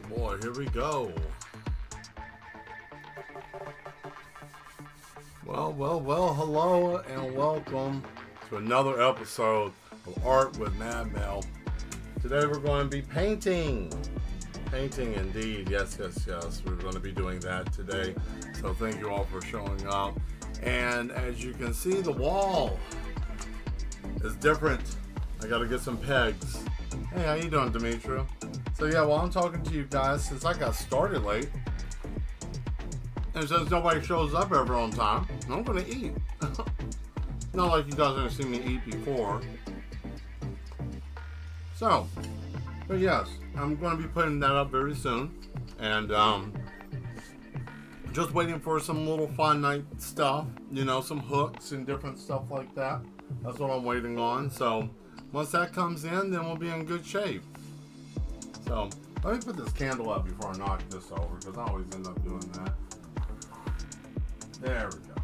Boy, here we go. Well, hello and welcome to another episode of Art with Mad Mel. Today we're going to be painting. Painting indeed, yes. We're going to be doing that today. So thank you all for showing up. And as you can see, the wall is different. I got to get some pegs. Hey, how you doing, Demetria? So yeah, while I'm talking to you guys, since I got started late, and since nobody shows up ever on time, I'm gonna eat. Not like you guys have seen me eat before. So, but yes, I'm gonna be putting that up very soon, and just waiting for some little fun night stuff, you know, some hooks and different stuff like that. That's what I'm waiting on. So once that comes in, then we'll be in good shape. So, let me put this candle up before I knock this over, because I always end up doing that. There we go.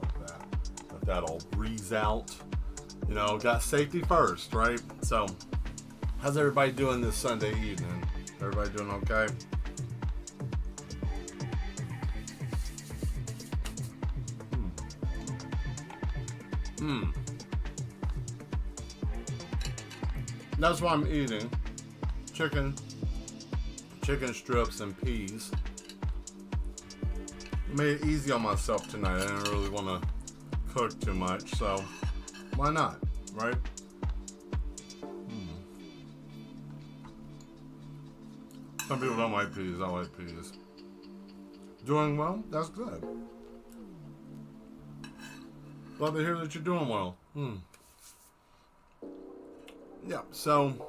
Like that. Let that all breeze out. You know, got safety first, right? So, how's everybody doing this Sunday evening? Everybody doing okay? That's what I'm eating. Chicken strips and peas. Made it easy on myself tonight. I didn't really want to cook too much, so why not, right? Some people don't like peas. I like peas. Doing well? That's good. Glad to hear that you're doing well. Yeah, so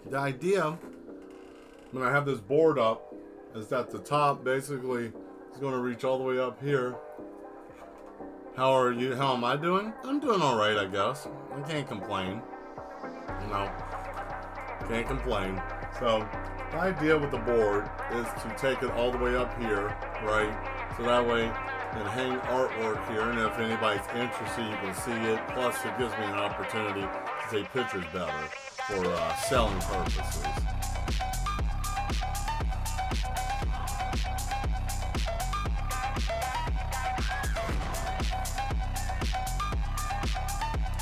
the idea when I have this board up is that the top basically is going to reach all the way up here. How are you? How am I doing? I'm doing all right, I guess. I can't complain. You know, can't complain. So the idea with the board is to take it all the way up here, right? So that way and hang artwork here, and if anybody's interested, you can see it. Plus, it gives me an opportunity to take pictures better for selling purposes.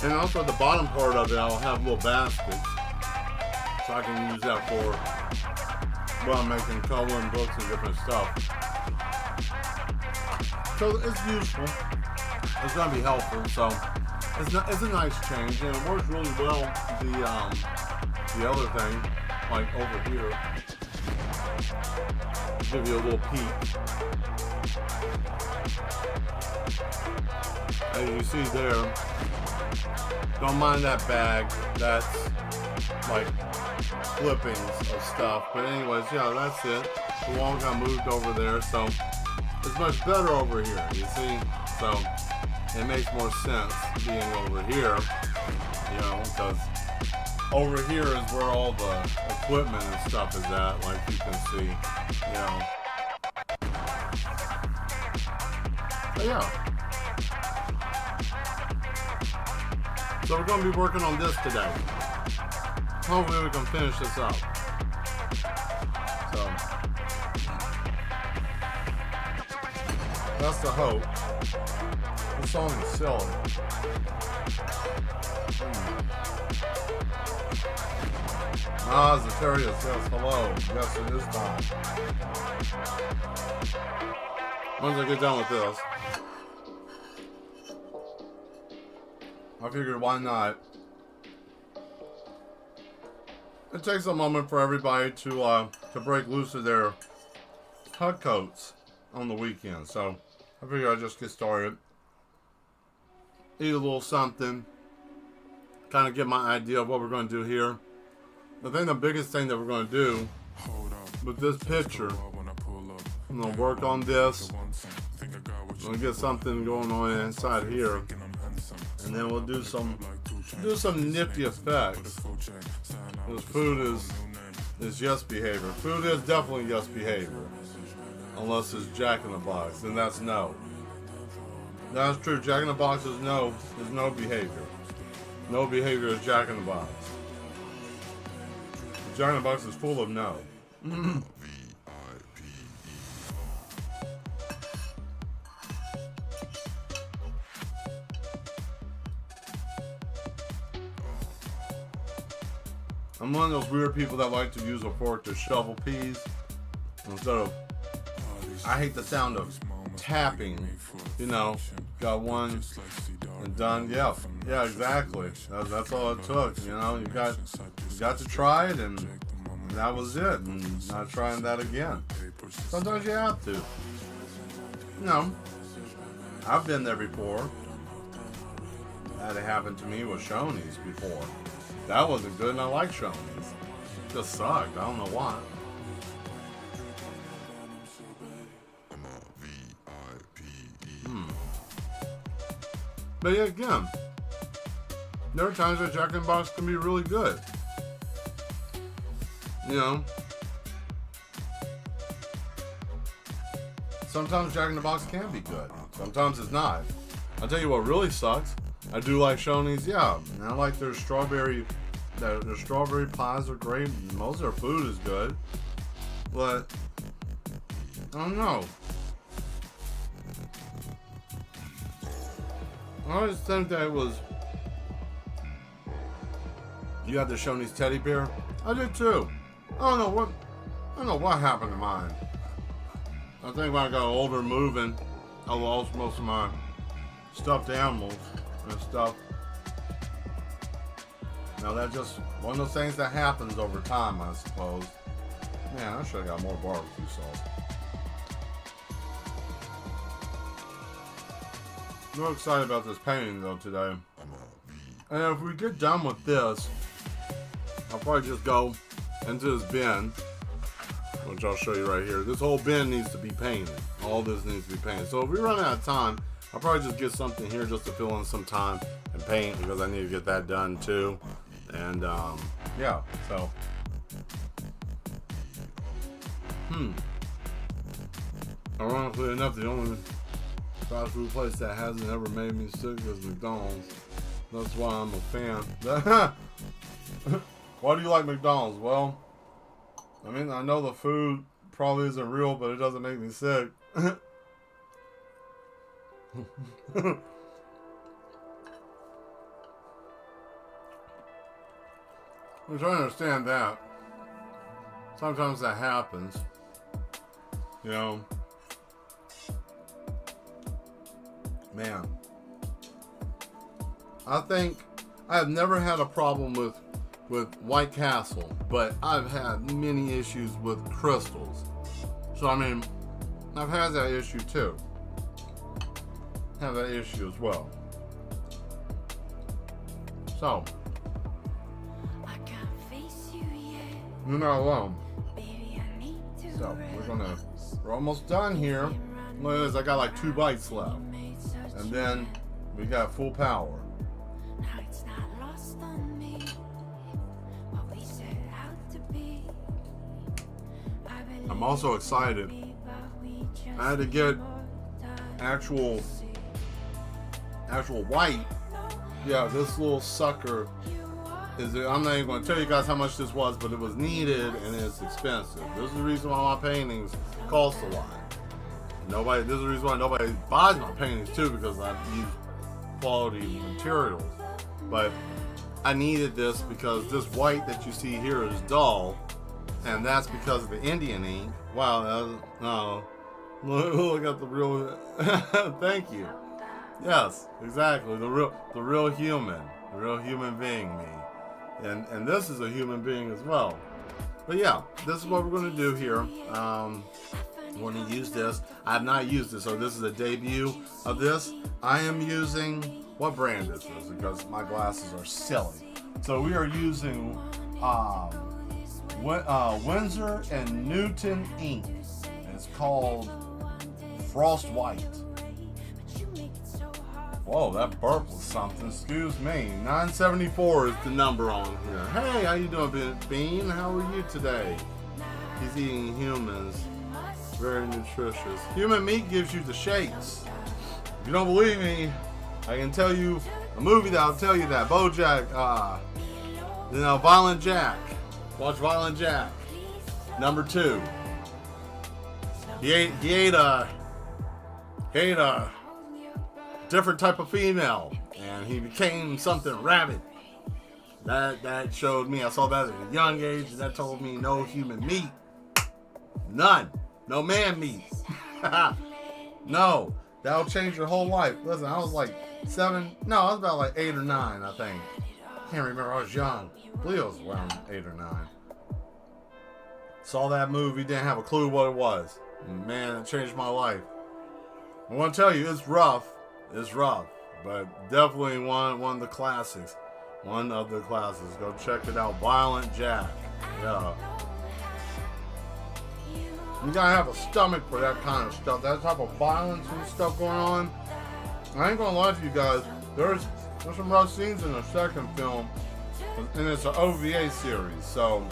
And also at the bottom part of it, I'll have little baskets, so I can use that for when I'm making coloring books and different stuff. So it's useful. It's gonna be helpful. So it's a nice change, and it works really well. The other thing, like over here, give you a little peek. As you see there, don't mind that bag. That's like clippings of stuff. But anyways, yeah, that's it. The wall got moved over there, so it's much better over here, you see? So it makes more sense being over here, you know, because over here is where all the equipment and stuff is at, like you can see, you know. But yeah. So we're going to be working on this today. Hopefully we can finish this up. So that's the hope. This song is silly. Ah, Zetarius says hello. Yes, it is time. Once I get done with this, I figured why not. It takes a moment for everybody to break loose of their hug coats on the weekend. So I figured I'd just get started. Eat a little something. Kind of get my idea of what we're going to do here. I think the biggest thing that we're going to do with this picture, I'm going to work on this. I'm going to get something going on inside here. And then we'll do some nifty effects. Because food is yes behavior. Food is definitely yes behavior. Unless it's Jack in the Box, and that's no. That's true. Jack in the Box is no behavior. No behavior is Jack in the Box. Jack in the Box is full of no. I'm one of those weird people that like to use a fork to shovel peas instead of. I hate the sound of tapping. You know, got one and done. Yeah, exactly. That's all it took. You know, you got to try it, and that was it. And not trying that again. Sometimes you have to. You know, I've been there before. That happened to me with Shoney's before. That wasn't good, and I like Shoney's. It just sucked. I don't know why. But yeah, again, there are times that Jack in the Box can be really good. You know, sometimes Jack in the Box can be good. Sometimes it's not. I'll tell you what really sucks. I do like Shoney's, yeah. And I like their strawberry pies are great. Most of their food is good. But, I don't know. I always think that it was. You got the Shoney's teddy bear? I did too. I don't know what happened to mine. I think when I got older moving, I lost most of my stuffed animals and stuff. Now that's just one of those things that happens over time, I suppose. Man, I should have got more barbecue sauce. I'm real excited about this painting though today. And if we get done with this, I'll probably just go into this bin, which I'll show you right here. This whole bin needs to be painted. All this needs to be painted. So if we run out of time, I'll probably just get something here just to fill in some time and paint, because I need to get that done too. And yeah, so ironically enough, the only fast food place that hasn't ever made me sick is McDonald's. That's why I'm a fan. Why do you like McDonald's? Well, I mean, I know the food probably isn't real, but it doesn't make me sick. I'm trying to understand that. Sometimes that happens. You know. Man. I think I have never had a problem with White Castle, but I've had many issues with Crystals. So I mean, I've had that issue too. Have that issue as well. So you're not alone. So we're almost done here. Look at this, I got like 2 bites left. And then we got full power. I'm also excited. I had to get actual white. Yeah, this little sucker is. I'm not even going to tell you guys how much this was, but it was needed and it's expensive. This is the reason why my paintings cost a lot. This is the reason why nobody buys my paintings too, because I use quality materials. But I needed this because this white that you see here is dull, and that's because of the Indian ink. Wow, no, look at the real. Thank you. Yes, exactly. The real human being, me, and this is a human being as well. But yeah, this is what we're going to do here. We're going to use this. I have not used this, so this is a debut of this. I am using, what brand is this? Because my glasses are silly. So we are using Winsor and Newton ink. And it's called Frost White. Whoa, that burp was something. Excuse me. 974 is the number on here. Hey, how you doing, Bean? How are you today? He's eating humans. Very nutritious. Human meat gives you the shakes. If you don't believe me, I can tell you a movie that'll tell you that. BoJack, Violent Jack. Watch Violent Jack. Number 2. He ate a different type of female, and he became something rabid. That showed me. I saw that at a young age, and that told me no human meat. None. No man meat. No. That'll change your whole life. Listen, I was like 7. No, I was about like 8 or 9, I think. Can't remember. I was young. I believe I was around 8 or 9. Saw that movie, didn't have a clue what it was. And man, it changed my life. I want to tell you, it's rough. It's rough. But definitely one of the classics. One of the classics. Go check it out. Violent Jack. Yeah. You gotta have a stomach for that kind of stuff. That type of violence and stuff going on. I ain't gonna lie to you guys. There's some rough scenes in the second film. And it's an OVA series. So,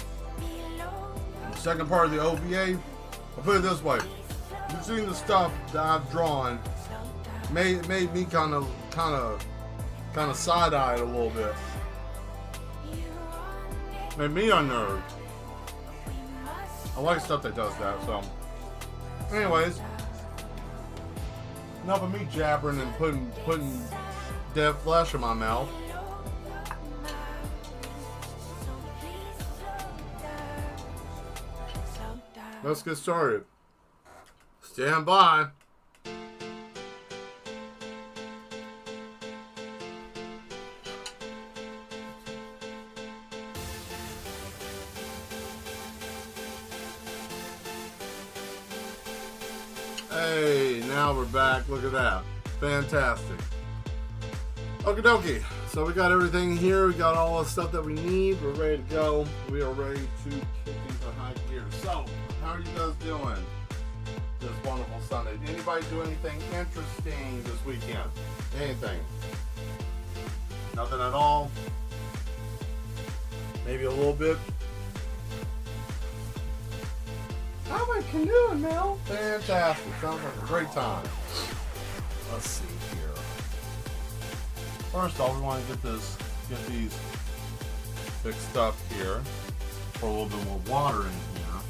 the second part of the OVA, I'll put it this way. You've seen the stuff that I've drawn. Made me kind of side-eyed a little bit. Made me unnerved. I like stuff that does that, so. Anyways. Enough of me jabbering and putting dead flesh in my mouth. Let's get started. Stand by. Hey, now we're back. Look at that. Fantastic. Okie dokie. So we got everything here. We got all the stuff that we need. We're ready to go. We are ready to kick into high gear. So, how are you guys doing this wonderful Sunday? Did anybody do anything interesting this weekend? Anything? Nothing at all? Maybe a little bit? How am I canoeing, Mel? Fantastic. Sounds like a great time. Let's see here. First off, we want to get these fixed up here. Pour a little bit more water in here.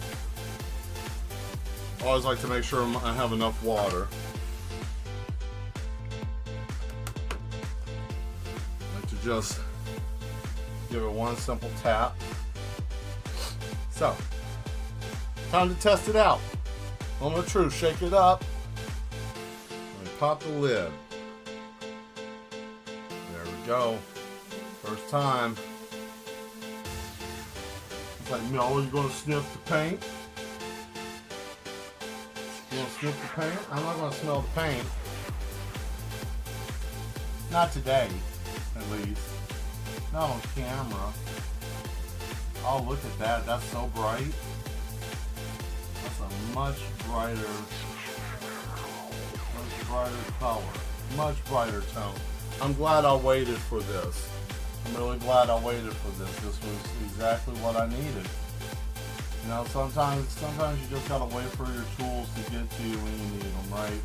I always like to make sure I have enough water. I like to just give it one simple tap. So, time to test it out. Moment of truth, shake it up. And pop the lid. There we go. First time. It's like, Mel, are you going to sniff the paint? You want to sniff the paint? I'm not going to smell the paint. Not today, at least. Not on camera. Oh, look at that. That's so bright. That's a much brighter color. Much brighter tone. I'm glad I waited for this. I'm really glad I waited for this. This was exactly what I needed. You know, sometimes you just gotta wait for your tools to get to you when you need them, right?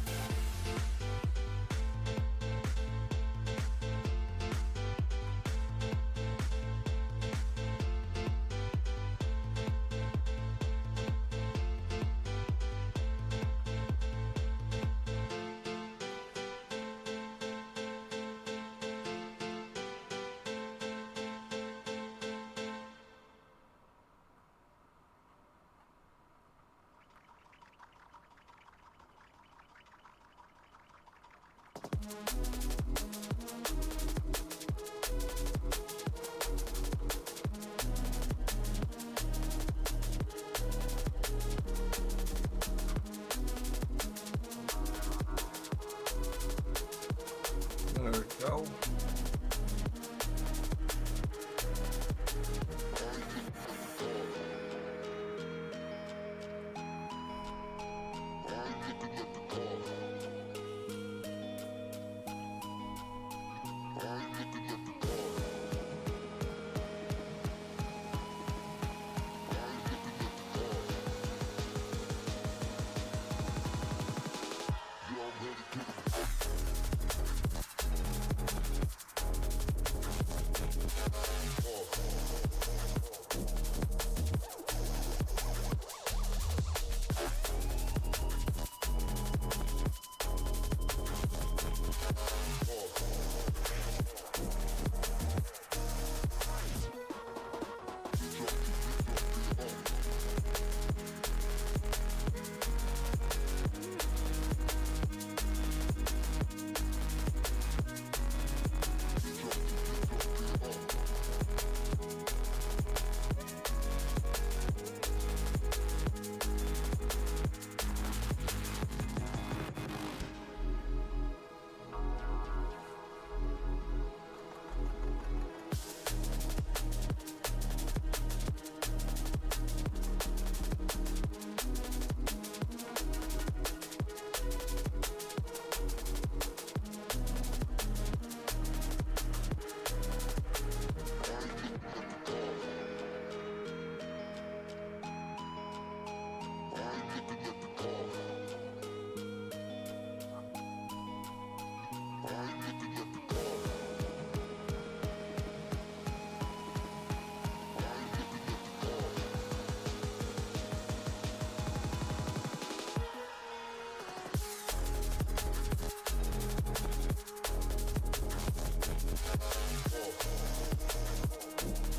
There we go.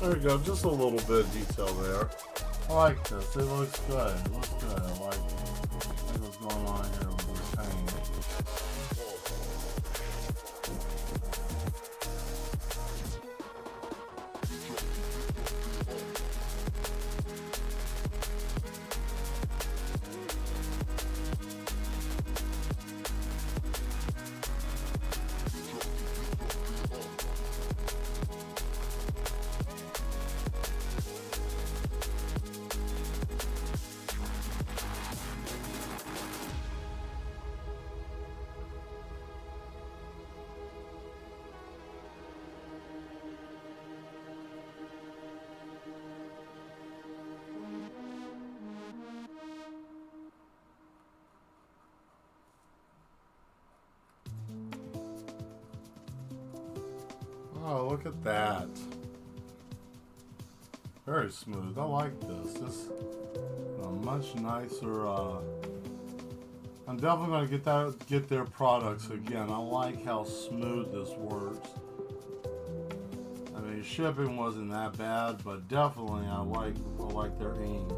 There we go, just a little bit of detail there. I like this, it looks good, it looks good, I like what's going on here with this paint. Oh, look at that. Very smooth. I like this. This is a much nicer. I'm definitely going to get their products again. I like how smooth this works. I mean, shipping wasn't that bad, but definitely I like their ink.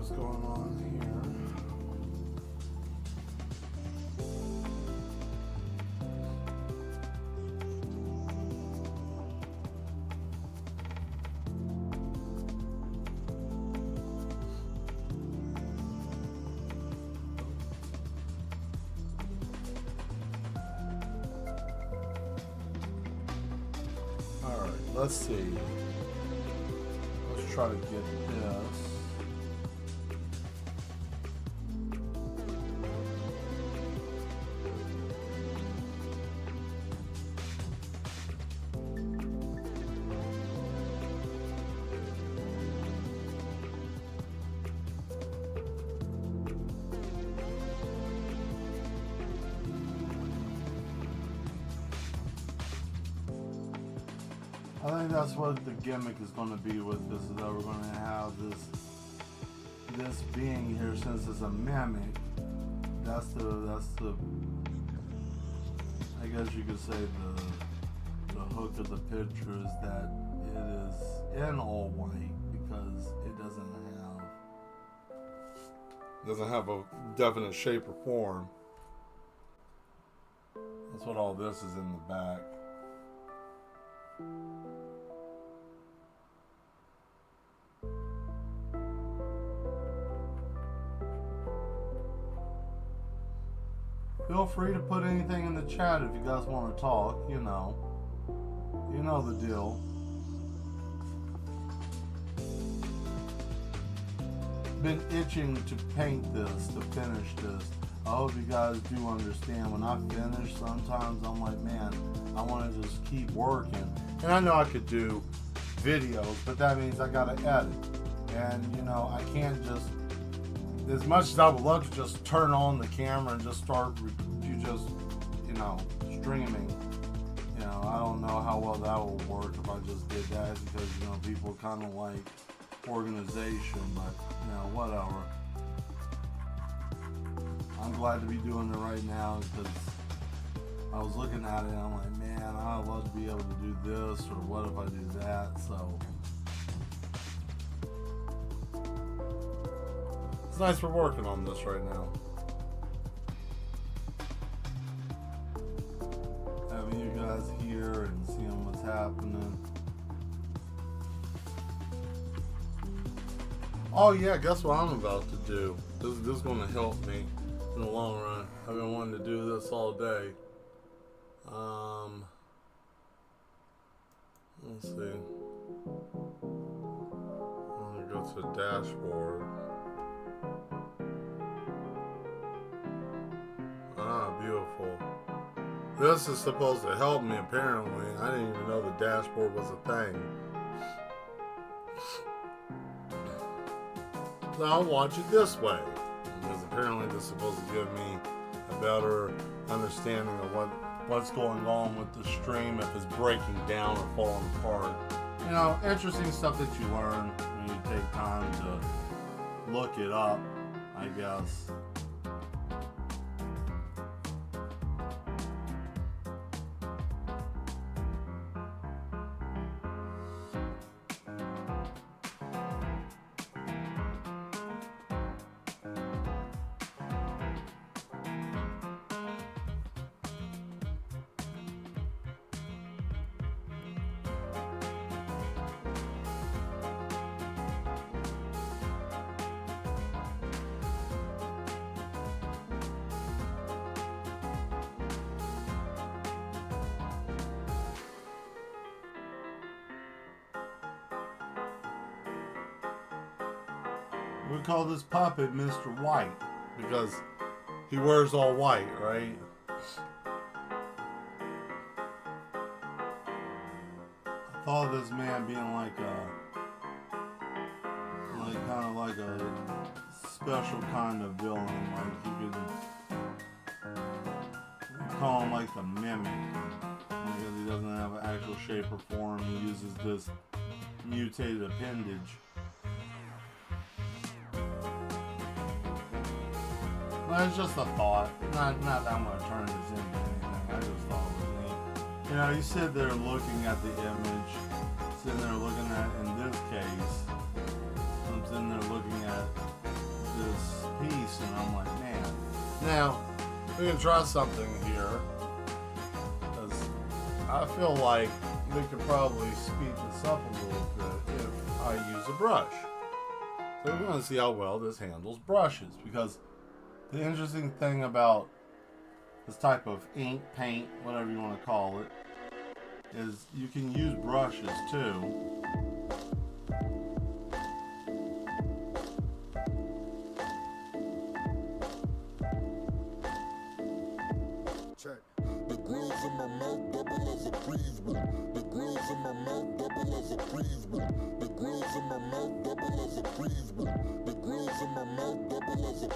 Going on here. All right, let's see. Let's try to get this. I think that's what the gimmick is going to be with this, is that we're going to have this being here, since it's a mimic. That's the I guess you could say the hook of the picture is that it is in all white, because it doesn't have a definite shape or form. That's what all this is in the back. Feel free to put anything in the chat if you guys want to talk, you know. You know the deal. Been itching to paint this, to finish this. I hope you guys do understand. When I finish, sometimes I'm like, man, I want to just keep working. And I know I could do videos, but that means I gotta edit. And you know, I can't just, as much as I would love to just turn on the camera and just start, streaming. You know, I don't know how well that will work if I just did that, because, you know, people kind of like organization, but, you know, whatever. I'm glad to be doing it right now, because I was looking at it and I'm like, man, I'd love to be able to do this, or what if I do that, so. It's nice we're working on this right now. Having you guys here and seeing what's happening. Oh yeah, guess what I'm about to do? This is going to help me in the long run. I've been wanting to do this all day. Let's see. I'm going to go to the dashboard. Ah, beautiful. This is supposed to help me, apparently. I didn't even know the dashboard was a thing. So I'll watch it this way, because apparently this is supposed to give me a better understanding of what's going on with the stream, if it's breaking down or falling apart. You know, interesting stuff that you learn when you take time to look it up, I guess. We call this puppet Mr. White, because he wears all white, right? I thought of this man being like kind of like a special kind of villain. Like you could call him like the mimic, because he doesn't have an actual shape or form. He uses this mutated appendage. Well, it's just a thought. Not that I'm going to turn this into anything. I just thought it was neat. You know, you sit there looking at the image, sitting there looking at, in this case, I'm sitting there looking at this piece, and I'm like, man. Now, we can try something here, because I feel like we could probably speed this up a little bit if I use a brush. So we're going to see how well this handles brushes, because the interesting thing about this type of ink, paint, whatever you want to call it, is you can use brushes too. Check. The grills in my mouth double as a freeze. The grills in my mouth double as a freeze. The grills in my mouth double as a freeze. The grills in my mouth double as a.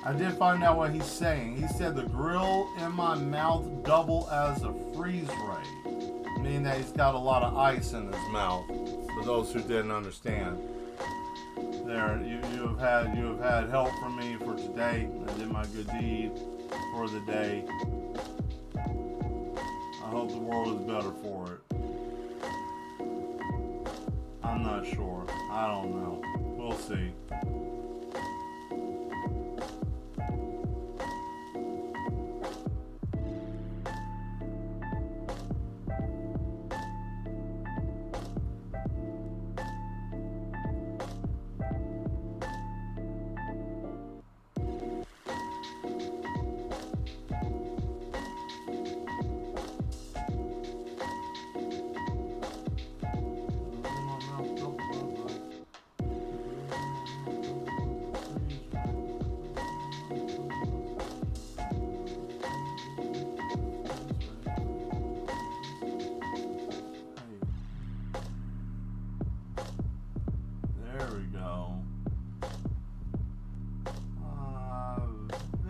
I did find out what he's saying. He said the grill in my mouth double as a freeze ray. meaning that he's got a lot of ice in his mouth. For those who didn't understand, there you have had help from me for today. I did my good deed for the day. I hope the world is better for it. I'm not sure. I don't know. We'll see.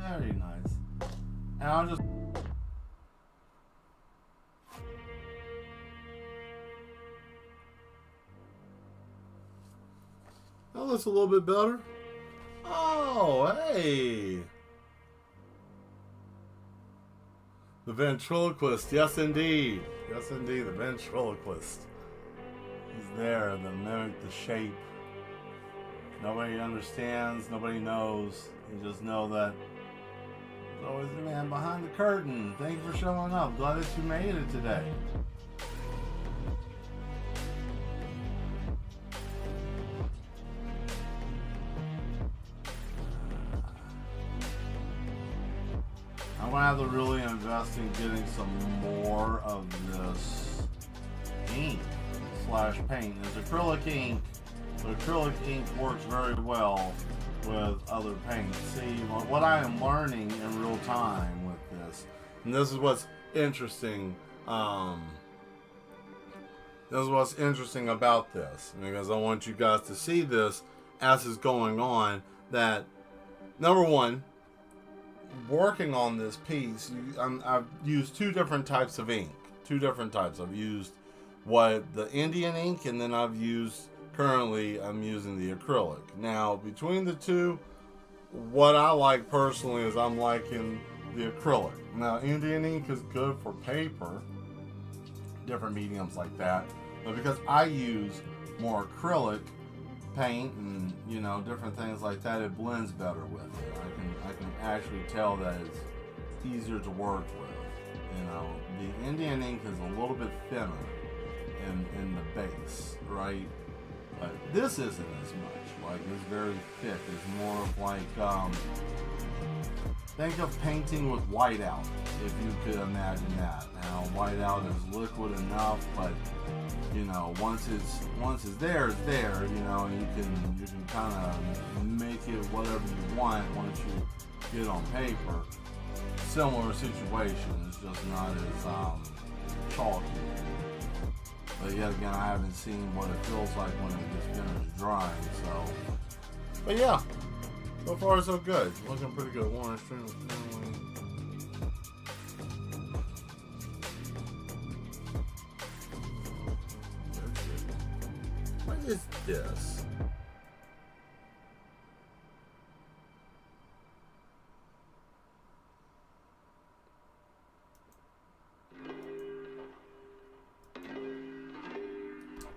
Very nice. And I'll just... That looks a little bit better. Oh, hey! The ventriloquist, yes indeed. Yes indeed, the ventriloquist. He's there to mimic the shape. Nobody understands, nobody knows. You just know that there's always a man behind the curtain. Thank you for showing up. Glad that you made it today. I'm gonna have to really invest in getting some more of this ink / paint. It's acrylic ink. The acrylic ink works very well with other paints. See, what I am learning in real time with this, and this is what's interesting. This is what's interesting about this, because I want you guys to see this as it's going on. That number one, working on this piece, I've used two different types of ink. I've used the Indian ink, and then currently I'm using the acrylic. Now, between the two, what I like personally is I'm liking the acrylic. Now, Indian ink is good for paper, different mediums like that, but because I use more acrylic paint and different things like that, it blends better with it. I can actually tell that it's easier to work with. The Indian ink is a little bit thinner in the base, right? But this isn't as much. Like, it's very thick. It's more of like, think of painting with whiteout, if you could imagine that. Now, whiteout is liquid enough, but once it's there, it's there. And you can kind of make it whatever you want once you get it on paper. Similar situation. It's just not as chalky. But yet again, I haven't seen what it feels like when it gets finished drying, so. But yeah, so far so good. Looking pretty good. One string of what is this?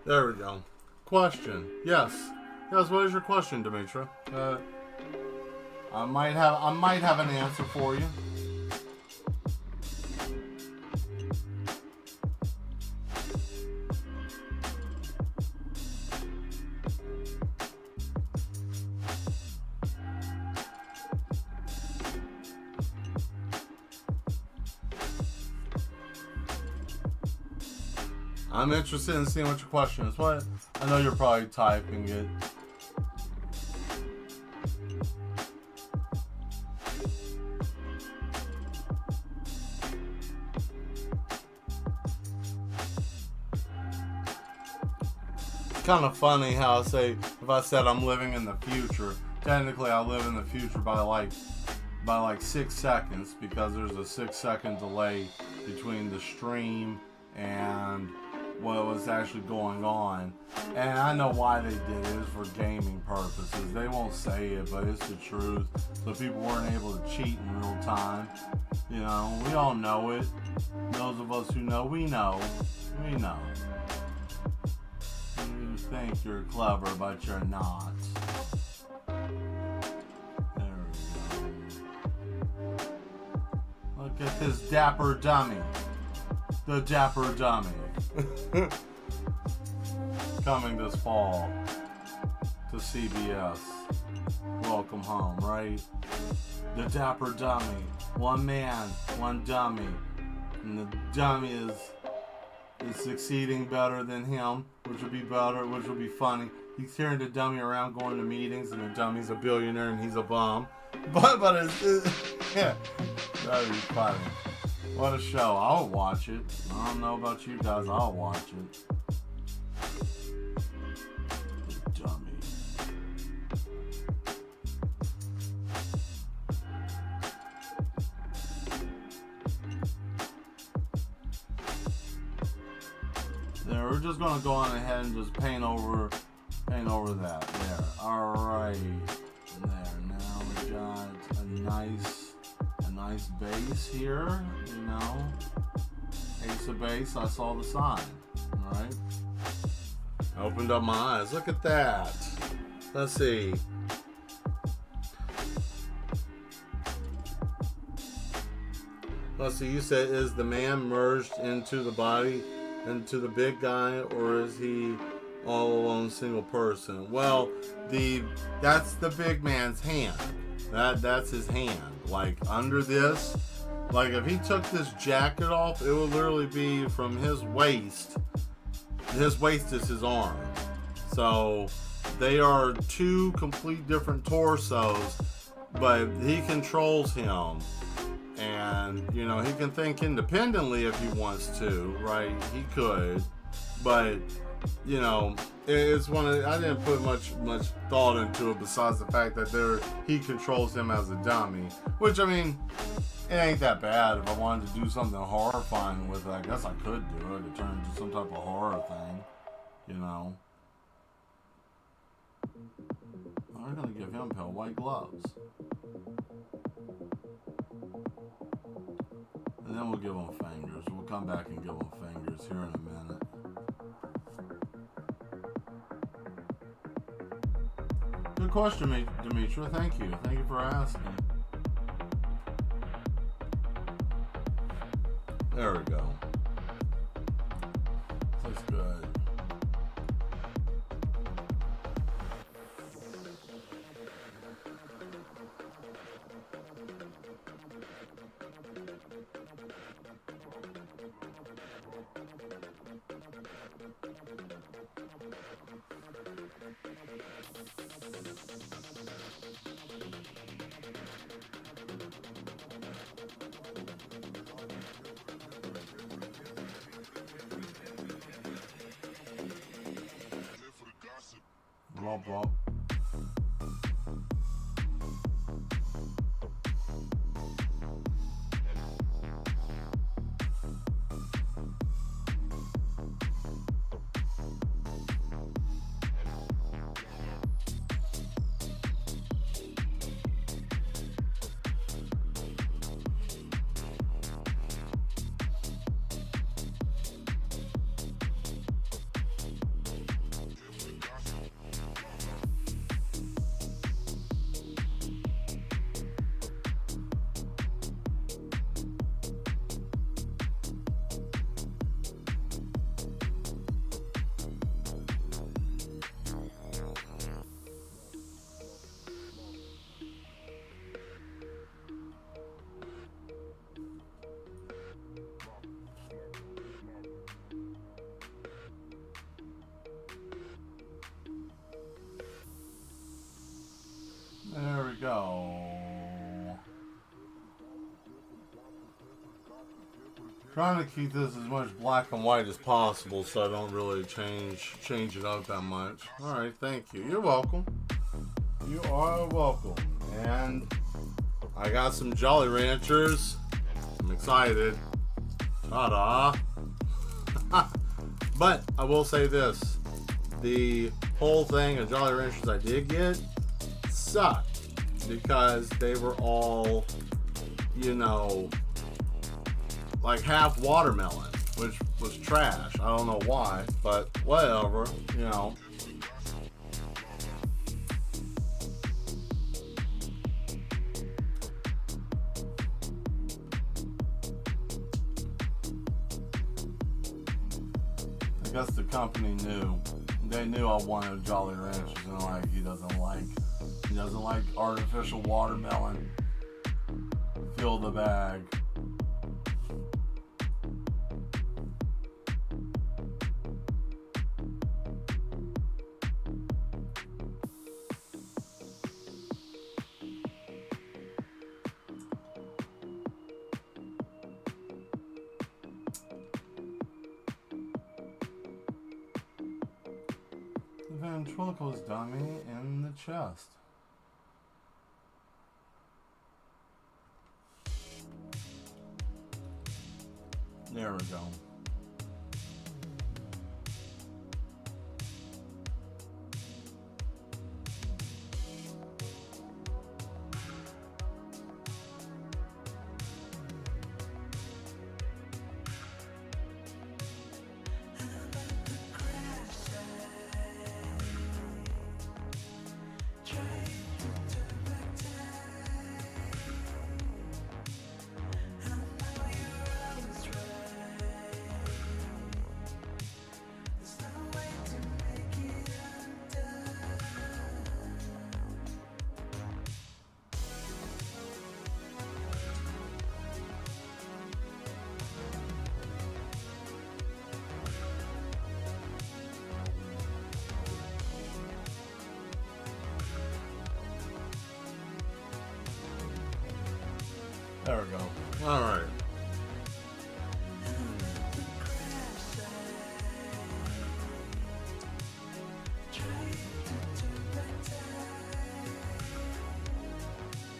There we go. Question. Yes. What is your question, Demetra? I might have an answer for you. I'm interested in seeing what your question is. What? I know you're probably typing it. It's kind of funny how I say, if I said I'm living in the future, technically I live in the future by like 6 seconds, because there's a 6-second delay between the stream and what was actually going on. And I know why they did it. It's for gaming purposes. They won't say it, but it's the truth. So people weren't able to cheat in real time. You know, we all know it. Those of us who know, we know. We know. You think you're clever, but you're not. There we go. Look at this dapper dummy. The dapper dummy. Coming this fall to CBS. Welcome home, right? The dapper dummy. One man, one dummy. And the dummy is succeeding better than him, which would be better, which would be funny. He's carrying the dummy around going to meetings, and the dummy's a billionaire and he's a bum. But it's yeah, that'd be funny. What a show. I'll watch it. I don't know about you guys. I'll watch it. The dummy. There, we're just gonna go on ahead and just paint over that. There. Alright. There. Now we got a nice base here, you know. Ace of base, I saw the sign. Alright. I opened up my eyes. Look at that. Let's see. Let's see, you said, is the man merged into the body, into the big guy, or is he all alone single person? Well, that's the big man's hand. That's his hand. Like under this, like if he took this jacket off, it would literally be from his waist. His waist is his arm. So they are two complete different torsos, but he controls him. And, you know, he can think independently if he wants to, right? He could. But, you know, it's one of, I didn't put much thought into it besides the fact that he controls him as a dummy. Which, I mean, it ain't that bad. If I wanted to do something horrifying with it, I guess I could do it. It turn into some type of horror thing, you know. I'm going to give him pale white gloves. And then we'll give them fingers. We'll come back and give them fingers here in a minute. Good question, Demetra. Thank you. Thank you for asking. There we go. Looks good. Blah, blah. There we go. Trying to keep this as much black and white as possible so I don't really change it up that much. Alright, thank you. You're welcome. You are welcome. And I got some Jolly Ranchers. I'm excited. Ta-da. But I will say this. The whole thing of Jolly Ranchers I did get sucked because they were all, you know, like half watermelon, which was trash. I don't know why, but whatever, you know. I guess the company knew. They knew I wanted Jolly Ranchers, and like he doesn't like artificial watermelon. Fill the bag. Ventriloquist dummy in the chest. There we go. There we go. All right.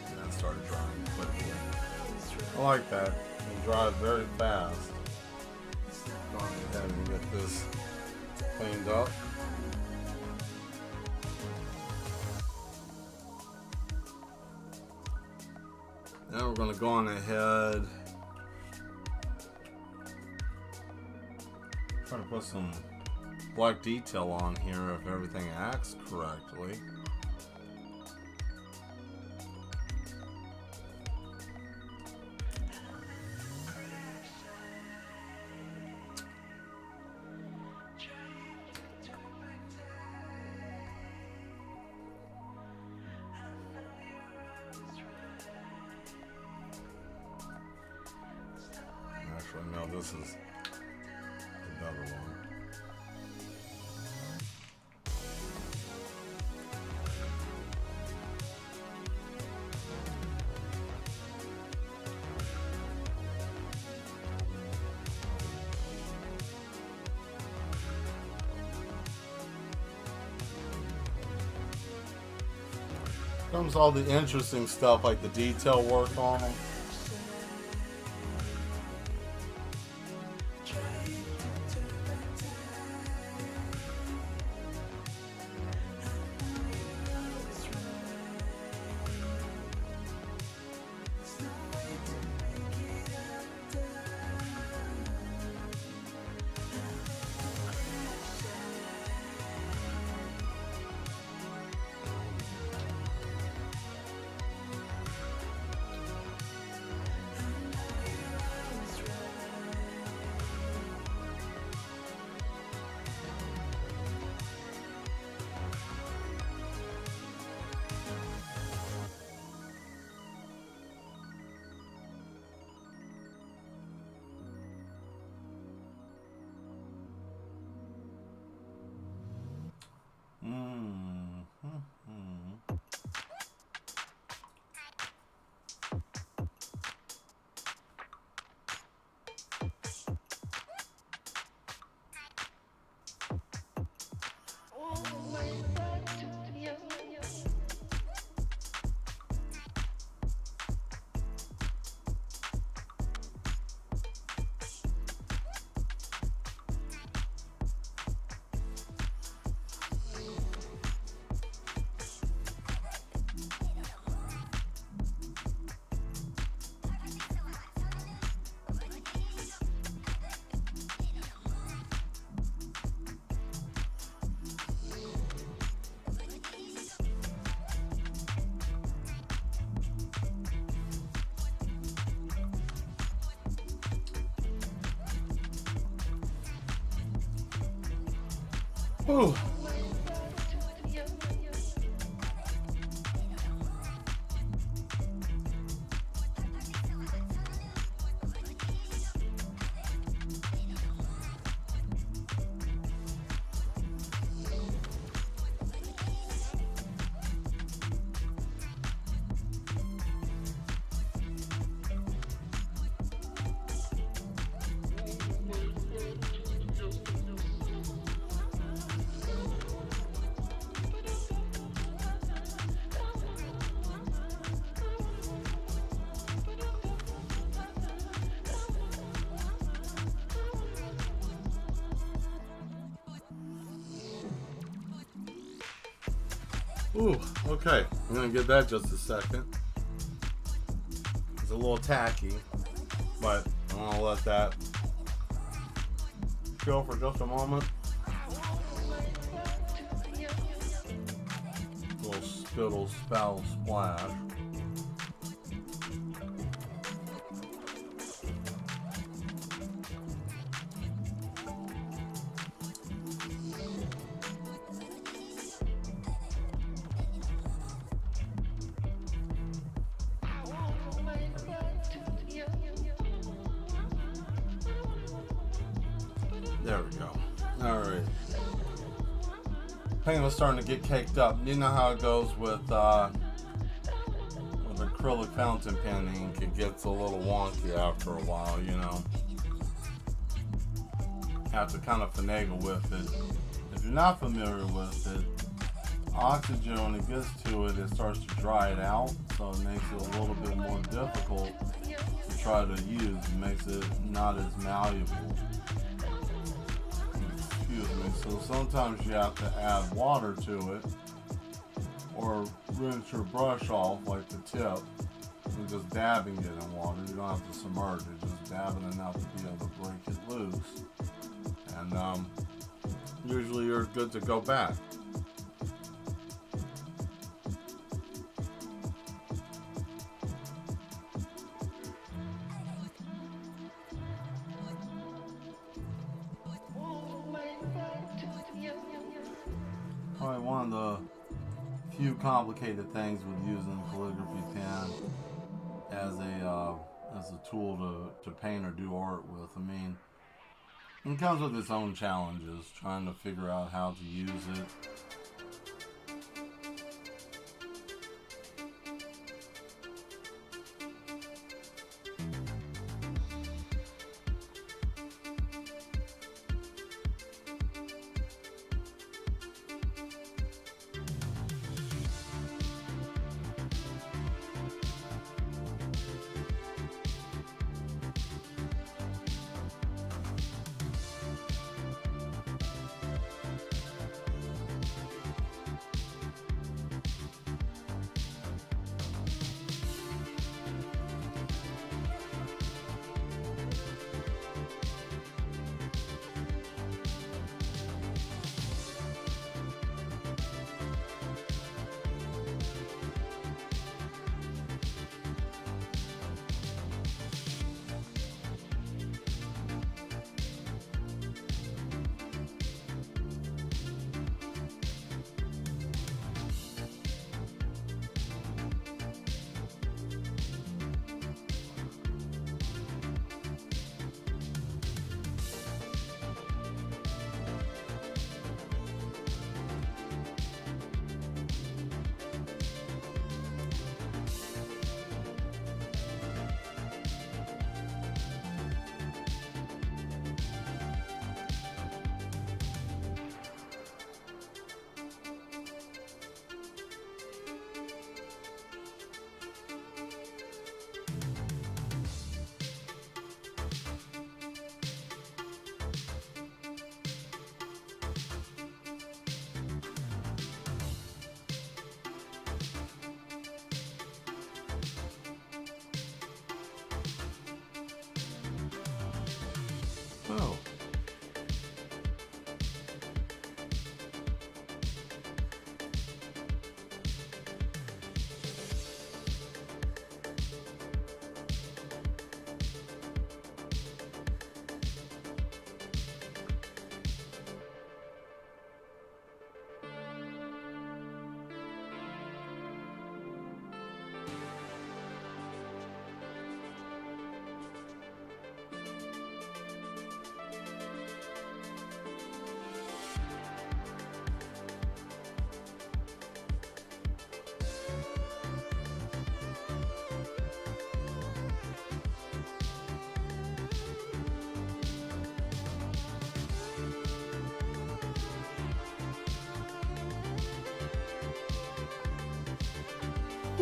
And that started drying quickly. I like that. It dries very fast. Go ahead and get this cleaned up. Now we're going to go on ahead, try to put some black detail on here if everything acts correctly. Actually, no, this is another one. Comes all the interesting stuff like the detail work on them. Ooh. Ooh, okay. I'm gonna give that just a second. It's a little tacky, but I'm gonna let that chill for just a moment. Little spittle, spout, splash. There we go. Alright. Paint was starting to get caked up. You know how it goes with acrylic fountain pen ink. It gets a little wonky after a while, you know. Have to kind of finagle with it. If you're not familiar with it, oxygen, when it gets to it, it starts to dry it out. So it makes it a little bit more difficult to try to use. It makes it not as malleable. So sometimes you have to add water to it or rinse your brush off, like the tip, and just dabbing it in water. You don't have to submerge it, just dabbing enough to be able to break it loose. And usually you're good to go back. Probably one of the few complicated things with using a calligraphy pen as a tool to paint or do art with. I mean, it comes with its own challenges, trying to figure out how to use it.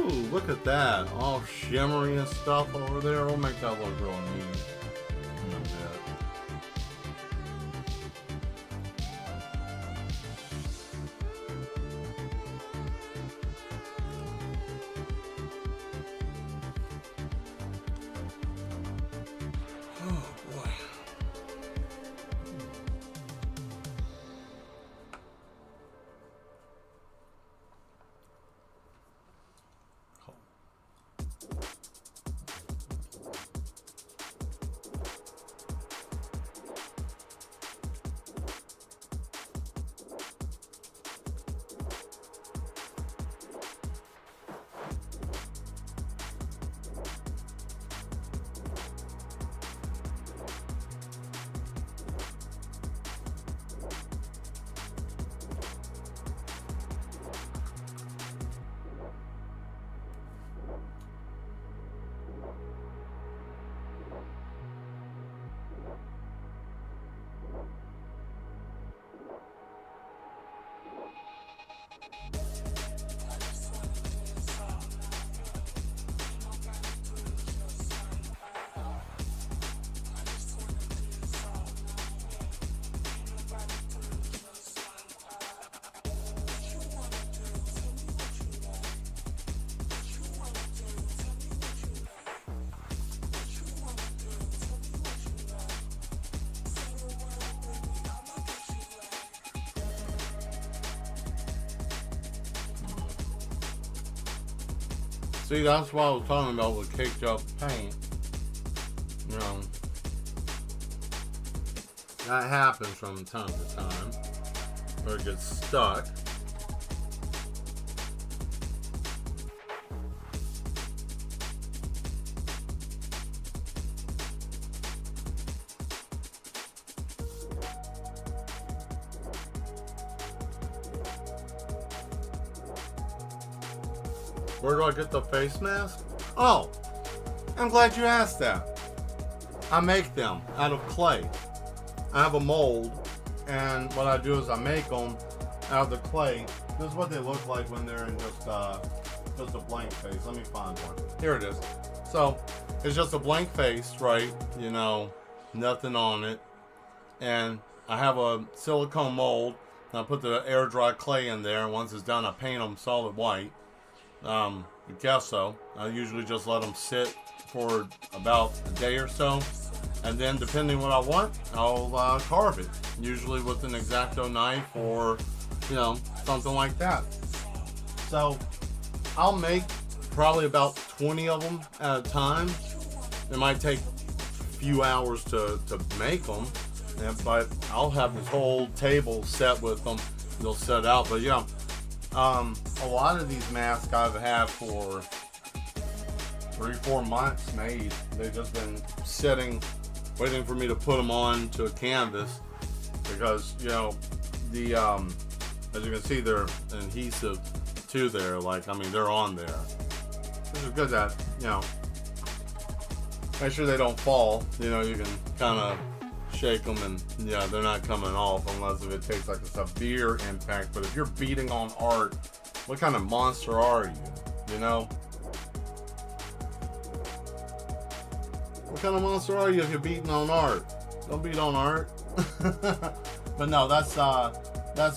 Ooh, look at that. All shimmery and stuff over there. We'll make that look real neat in a bit. Oh boy. See, that's what I was talking about with caked up paint. You know, that happens from time to time, or it gets stuck. Where do I get the face mask? Oh, I'm glad you asked that. I make them out of clay. I have a mold, and what I do is I make them out of the clay. This is what they look like when they're in just a blank face. Let me find one. Here it is. So it's just a blank face, right? You know, nothing on it. And I have a silicone mold, and I put the air dry clay in there, and once it's done, I paint them solid white. I guess so. I usually just let them sit for about a day or so, and then depending what I want, I'll carve it, usually with an X-Acto knife or, you know, something like that. So I'll make probably about 20 of them at a time. It might take a few hours to make them, but I'll have this whole table set with them. They'll set out, but yeah. A lot of these masks I've had for 3-4 months made. They've just been sitting, waiting for me to put them on to a canvas, because, you know, the as you can see, they're adhesive to there. Like, I mean, they're on there. This is good that, you know, make sure they don't fall. You know, you can kind of shake them, and yeah, they're not coming off unless if it takes like a severe impact. But if you're beating on art, what kind of monster are you? You know, what kind of monster are you if you're beating on art? Don't beat on art. But no, that's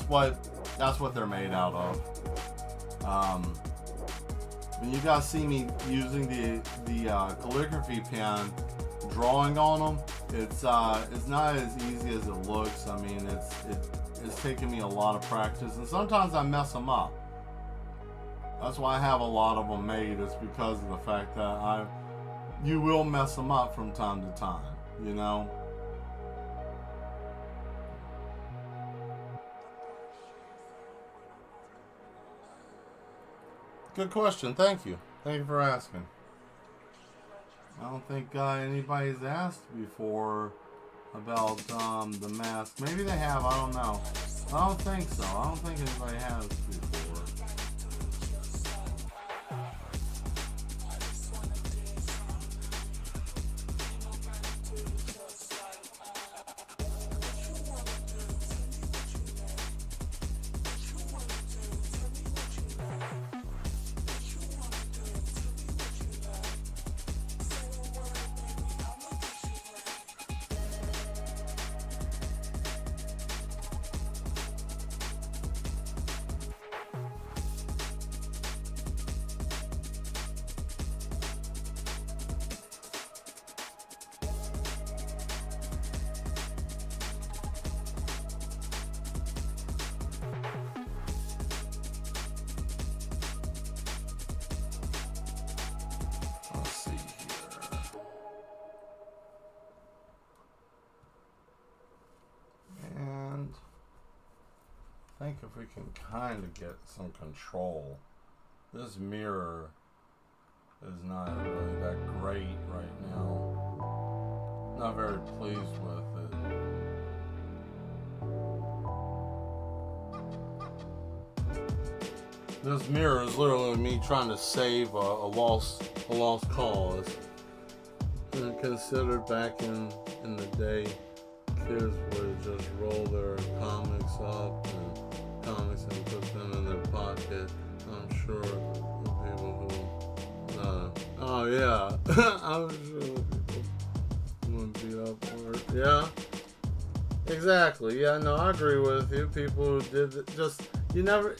what they're made out of. When you guys see me using the calligraphy pen, drawing on them, it's not as easy as it looks. I mean, it's taken me a lot of practice, and sometimes I mess them up. That's why I have a lot of them made. It's because of the fact that you will mess them up from time to time, you know. Good question. Thank you. Thank you for asking. I don't think anybody's asked before about the mask. Maybe they have. I don't know. I don't think so. I don't think anybody has before. think if we can kind of get some control. This mirror is not really that great right now. Not very pleased with it. This mirror is literally me trying to save a lost cause. And considered back in the day, kids would just roll their comics up and put them in their pocket. I'm sure the people who, oh yeah, I'm sure the people who would beat up for it. Yeah, exactly. Yeah, no, I agree with you. People who did it, just, you never,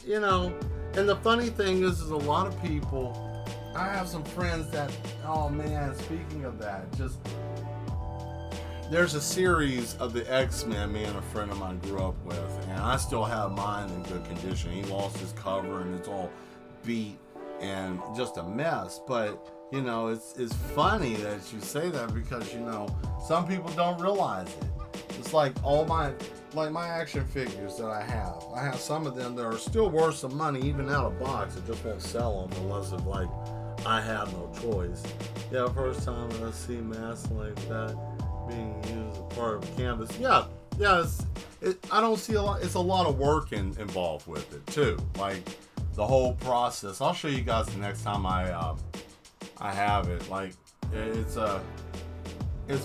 and the funny thing is a lot of people, I have some friends that, oh man, speaking of that, just, there's a series of the X-Men me and a friend of mine grew up with, and I still have mine in good condition. He lost his cover and it's all beat and just a mess. But, it's funny that you say that because, some people don't realize it. It's like my action figures that I have some of them that are still worth some money, even out of box. I just won't sell them unless it's like I have no choice. Yeah, first time I see masks like that being used as part of canvas. Yeah, I don't see a lot. It's a lot of work involved with it too. Like the whole process. I'll show you guys the next time I have it. Like it's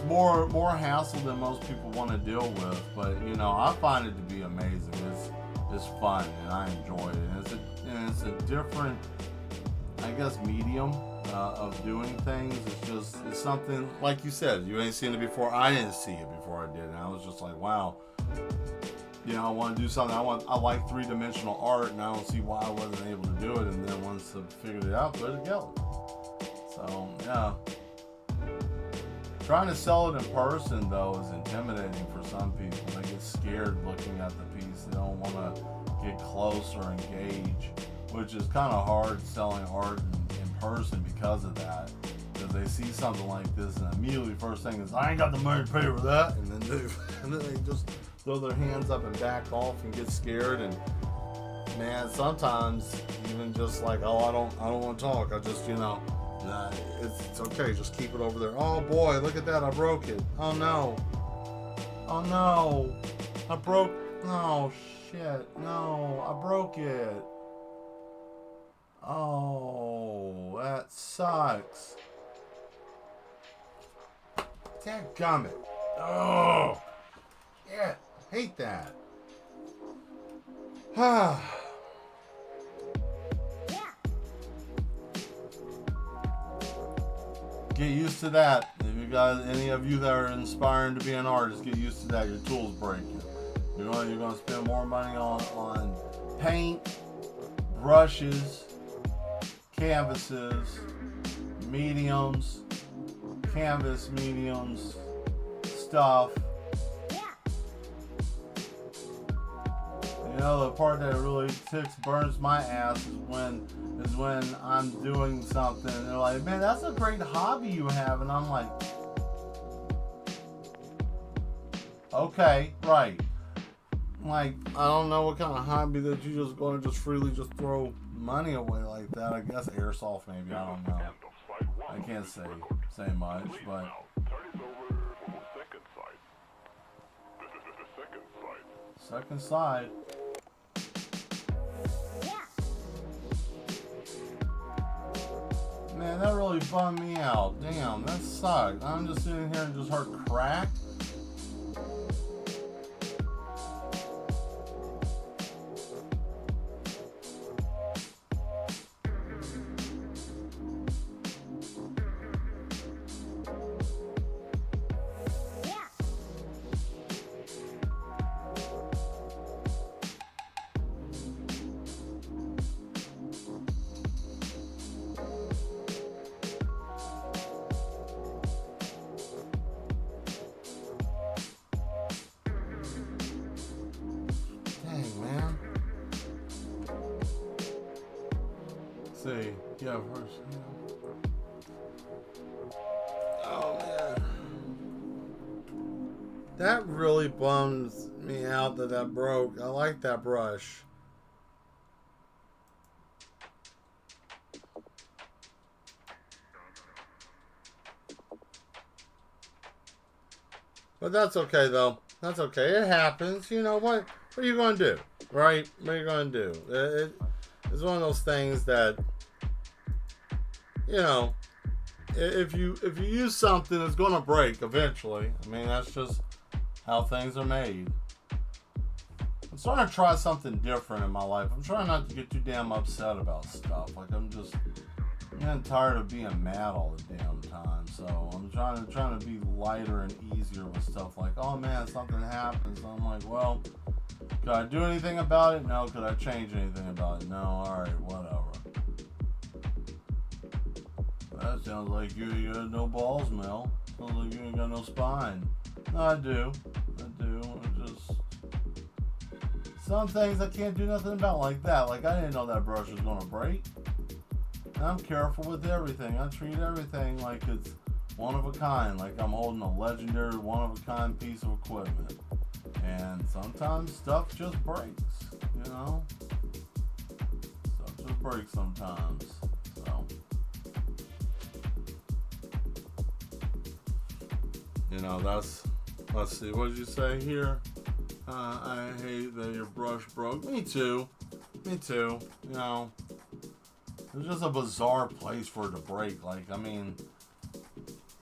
more hassle than most people want to deal with. But I find it to be amazing. It's fun and I enjoy it. And it's a different, I guess, medium of doing things. It's something, like you said, you ain't seen it before. I didn't see it before I did, and I was just like, wow, I want to do something. I like three-dimensional art, and I don't see why I wasn't able to do it. And then once I figured it out, put it together. So yeah, trying to sell it in person though is intimidating for some people. They get scared looking at the piece. They don't want to get close or engage, which is kind of hard selling art in person because of that. Because they see something like this and immediately first thing is, I ain't got the money to pay for that. And then they just throw their hands up and back off and get scared. And man, sometimes even just like, oh, I don't want to talk. I just, it's okay. Just keep it over there. Oh boy, look at that. I broke it. Oh no. I broke. Oh shit. No, I broke it. Oh, that sucks. Dadgummit. Oh, yeah, hate that. Get used to that. If you guys, any of you that are inspiring to be an artist, get used to that. Your tool's breaking. You're going to spend more money on paint, brushes, canvases, mediums, canvas mediums, stuff. The part that really burns my ass is when I'm doing something and they're like, man, that's a great hobby you have, and I'm like, okay, right. Like, I don't know what kind of hobby that you just going to just freely just throw money away like that. I guess airsoft maybe, I don't know. I can't say much, but second side. Man, that really bummed me out. Damn, that sucked. I'm just sitting here and just heard crack. See, yeah, first. Oh man, that really bums me out that broke. I like that brush. But that's okay though. That's okay. It happens. You know what? What are you going to do? Right? What are you going to do? It's one of those things that, you know, if you use something, it's going to break eventually. I mean, that's just how things are made. I'm starting to try something different in my life. I'm trying not to get too damn upset about stuff. Like I'm getting tired of being mad all the damn time. So I'm trying to be lighter and easier with stuff. Like, oh man, something happens. I'm like, well, could I do anything about it? No. Could I change anything about it? No. All right, whatever. That sounds like you got no balls, Mel. Sounds like you ain't got no spine. No, I do. Just some things I can't do nothing about like that. Like I didn't know that brush was gonna break. And I'm careful with everything. I treat everything like it's one of a kind. Like I'm holding a legendary one of a kind piece of equipment. And sometimes stuff just breaks. You know? Stuff just breaks sometimes. So. You know, let's see, what did you say here? I hate that your brush broke. Me too. You know, it was just a bizarre place for it to break. Like, I mean,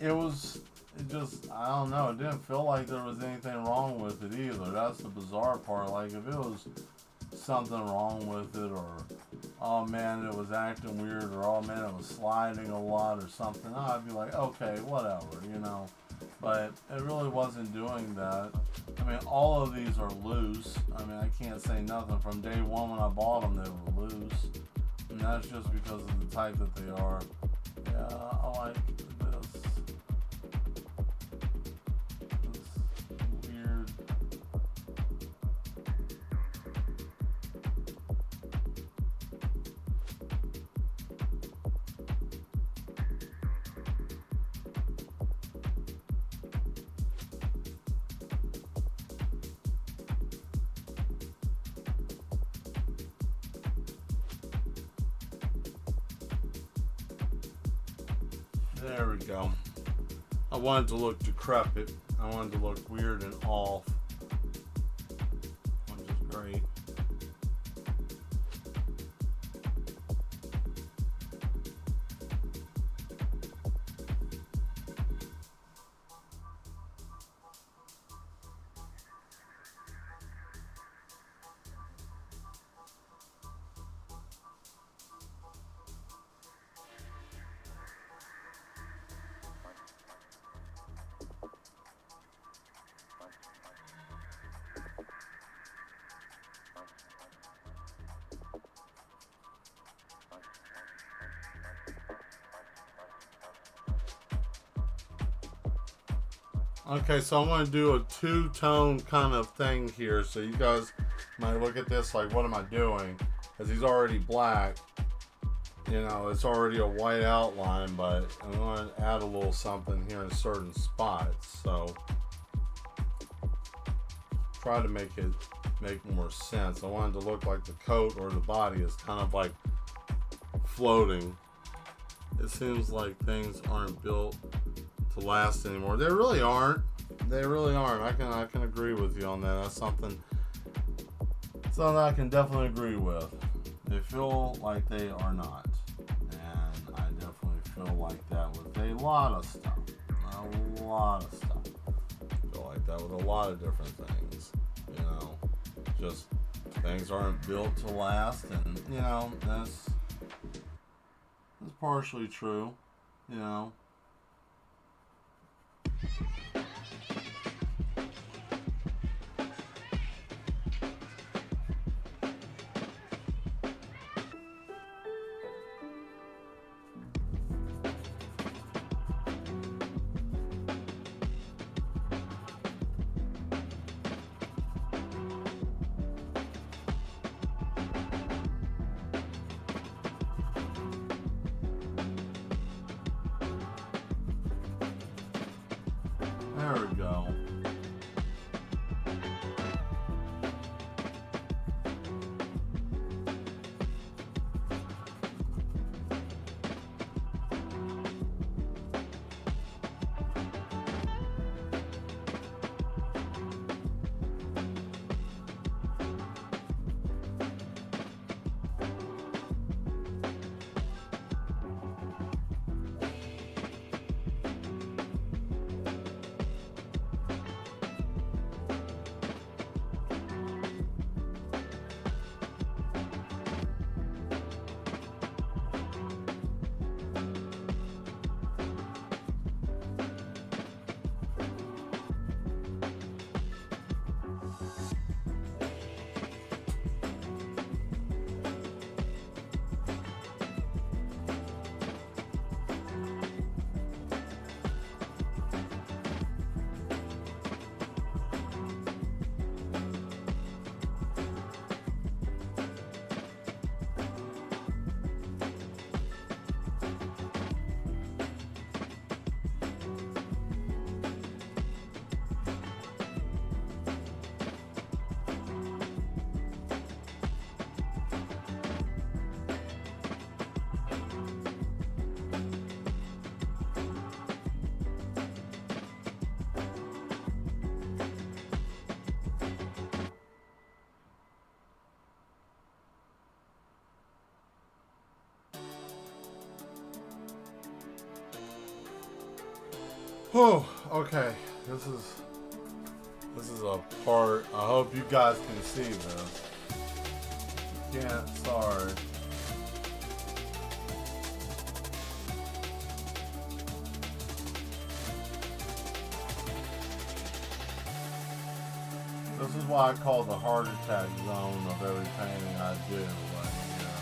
I don't know. It didn't feel like there was anything wrong with it either. That's the bizarre part. Like, if it was something wrong with it, or, oh man, it was acting weird, or oh man, it was sliding a lot or something, I'd be like, okay, whatever, you know. But it really wasn't doing that. I mean, all of these are loose. I mean, I can't say nothing. From day one when I bought them, they were loose. And that's just because of the type that they are. Yeah, I like this. It's weird. There we go. I wanted to look decrepit. I wanted to look weird and off. Which is great. Okay, so I'm going to do a two-tone kind of thing here. So you guys might look at this like, what am I doing? Because he's already black. You know, it's already a white outline, but I'm going to add a little something here in certain spots. So try to make it make more sense. I want it to look like the coat or the body is kind of like floating. It seems like things aren't built to last anymore. They really aren't. I can agree with you on that. That's something I can definitely agree with. They feel like they are not. And I definitely feel like that with a lot of stuff. I feel like that with a lot of different things. You know, just things aren't built to last, and you know, that's partially true, you know. There we go. Oh, okay. This is a part. I hope you guys can see this. You can't. Sorry. This is why I call the heart attack zone of every painting I do right here.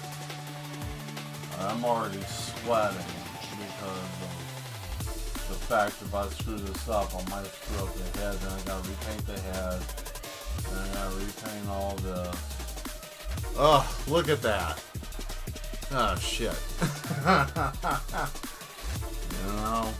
I'm already sweating because of the fact if I screw this up, I might screw up the head, then I gotta repaint the head, then I gotta repaint all this. Ugh, look at that. Oh, shit. You know?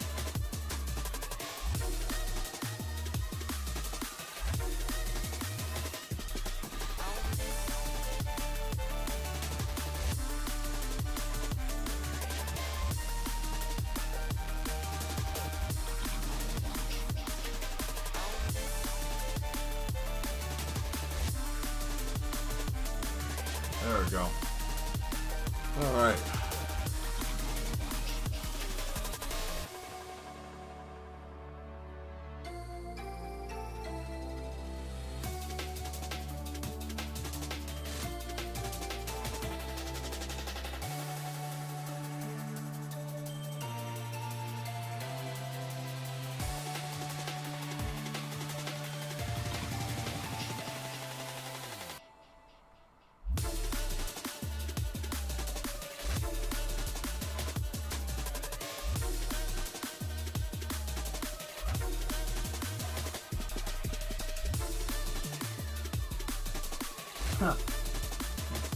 There we go. All right.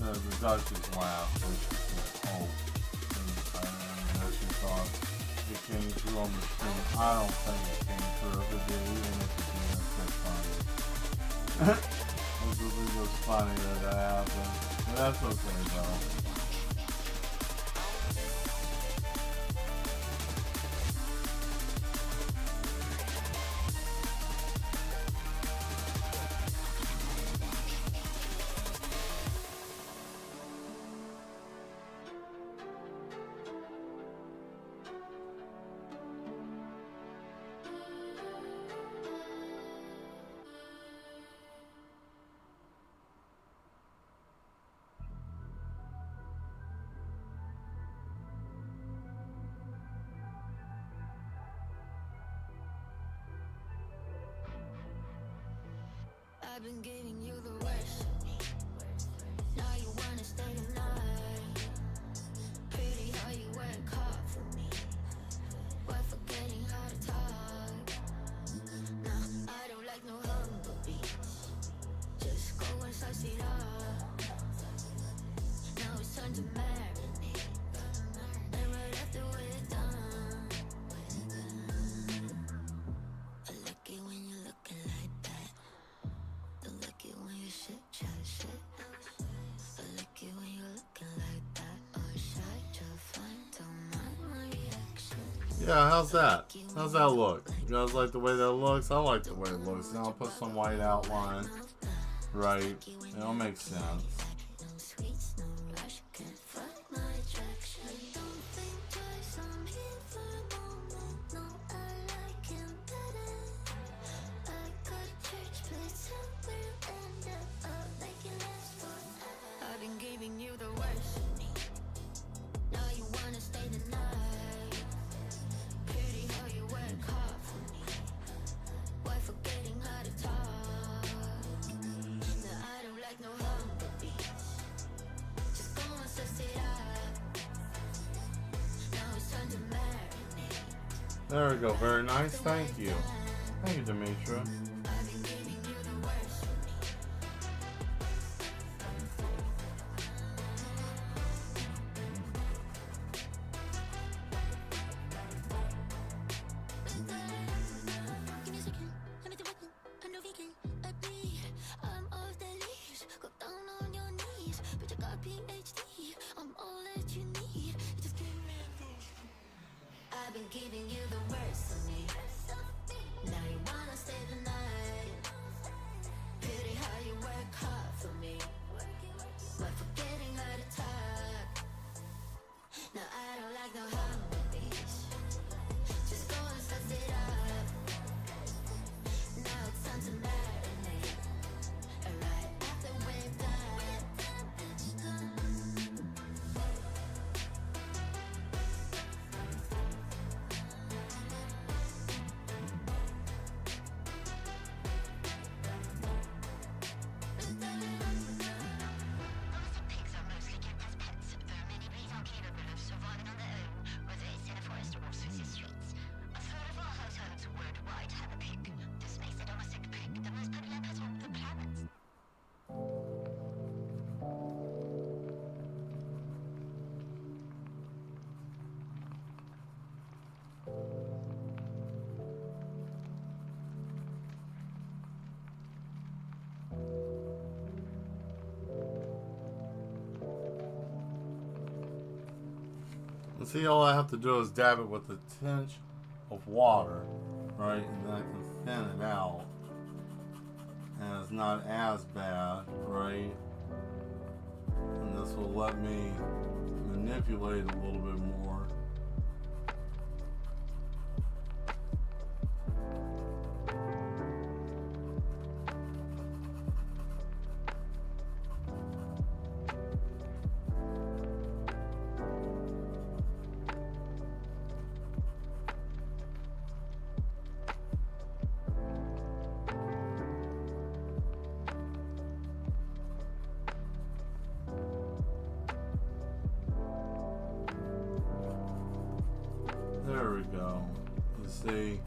The Duchess laughed and she said, oh, and she thought it came through on the screen. I don't think it came through. If it did, even if it did, that's so funny. It was just funny that happened. But that's okay though. I've been giving you the worst of me. Now you wanna stay the night. Pretty how you work hard for me, but forgetting how to talk. Nah, I don't like no humble beats. Just go and suss it up. Now it's time to marinate. And right after we're done, I like it when you're looking like that. Don't like it when you shit, chat shit. I like it when you're looking like that. Or shy, just fine, don't mind my reaction. Yeah, how's that? How's that look? You guys like the way that looks? I like the way it looks. Now I'll put some white outline. Right. It'll make sense. No sweets, no rush, can't fight my attraction. Don't think twice, I'm here for a moment. No, I like him better. I got a church place somewhere and I'll make it last forever. I've been giving you the worst of me. Now you wanna stay the night. Pretty how you work hard for me, why forgetting how to talk. Now I don't like no humble beats. Just go and suss it up. Now it's time to marinate. There we go. Very nice. Thank you. Thank you, Demetra. I've been giving you the worst of me. Give me a second, I'm at the weapon, I'm no vegan, a bee. I'm off the leash, go down on your knees. Bitch, I got PhD, I'm all that you need. You just give me I've been giving you the worst of me. Now you wanna stay the night. Pretty how you work hard for me, but forgetting how to talk. Now I don't like no humble beats. Just go and suss it up. See, all I have to do is dab it with a tinge of water, right? And then I can thin it out. And it's not as bad, right? And this will let me manipulate a little bit more. There we go. You see.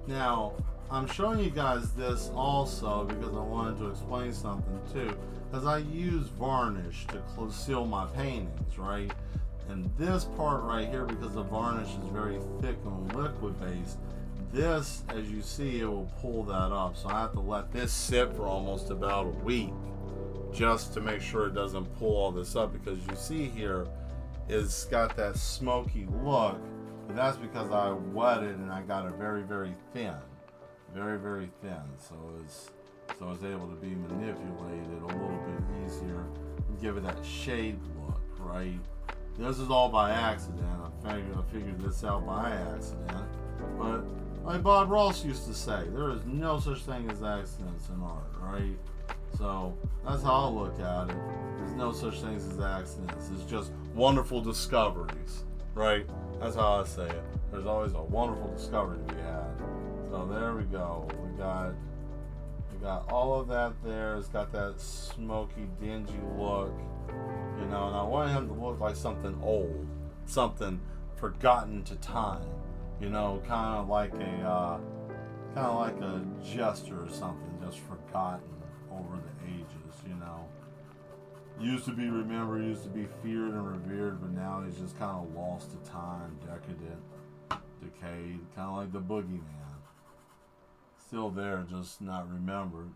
Now, I'm showing you guys this also because I wanted to explain something too. As I use varnish to seal my paintings, right? And this part right here, because the varnish is very thick and liquid based, this, as you see, it will pull that up. So I have to let this sit for almost about a week just to make sure it doesn't pull all this up, because you see here, it's got that smoky look. But that's because I wetted and I got it very, very thin. Very, very thin. So it's able to be manipulated a little bit easier and give it that shade look, right? This is all by accident. I figured this out by accident. But like Bob Ross used to say, there is no such thing as accidents in art, right? So that's how I look at it. There's no such things as accidents. It's just wonderful discoveries, right? That's how I say it. There's always a wonderful discovery to be had. So there we go. We got all of that there. It's got that smoky, dingy look, you know. And I want him to look like something old, something forgotten to time, you know, kind of like a jester or something, just forgotten over the ages, you know. Used to be remembered, used to be feared and revered, but now he's just kind of lost to time, decadent, decayed, kind of like the boogeyman. Still there, just not remembered.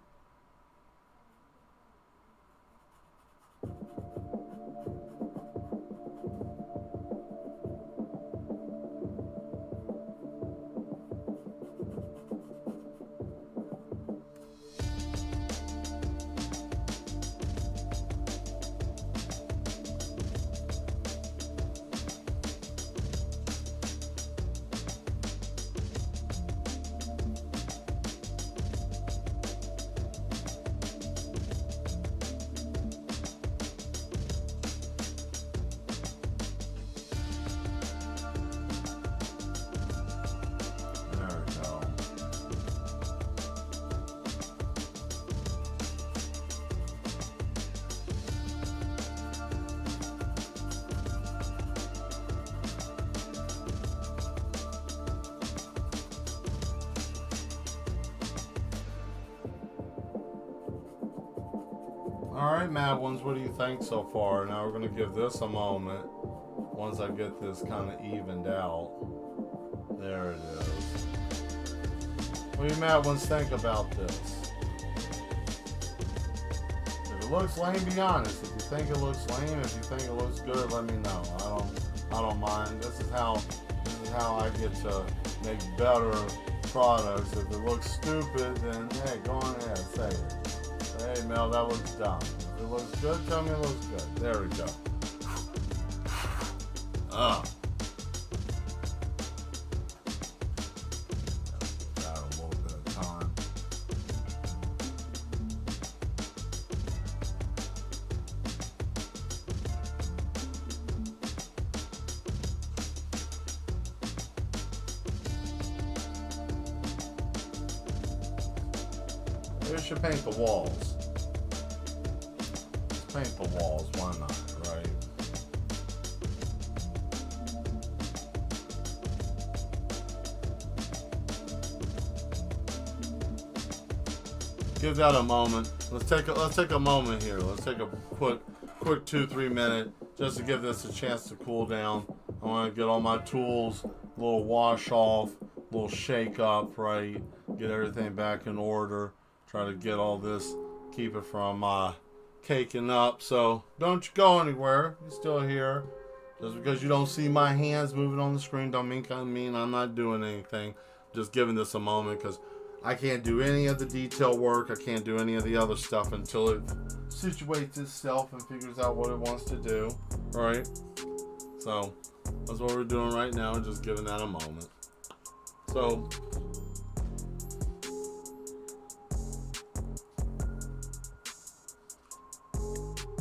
Alright, Mad Ones, what do you think so far? Now we're going to give this a moment once I get this kind of evened out. There it is. What do you Mad Ones think about this? If it looks lame, be honest. If you think it looks lame, if you think it looks good, let me know. I don't mind. This is how I get to make better products. If it looks stupid, then hey, go on ahead, say it. Hey Mel, that looks dumb. If it looks good, tell me it looks good. There we go. Got a little bit of time. Maybe I should paint the walls. Paint the walls, why not, right? Give that a moment. Let's take a moment here. Let's take a quick 2-3 minute just to give this a chance to cool down. I want to get all my tools, a little wash off, a little shake up, right? Get everything back in order. Try to get all this, keep it from caking up. So don't you go anywhere. You're still here. Just because you don't see my hands moving on the screen don't mean I'm not doing anything. Just giving this a moment because I can't do any of the detail work. I can't do any of the other stuff until it situates itself and figures out what it wants to do. Right? So that's what we're doing right now. Just giving that a moment. So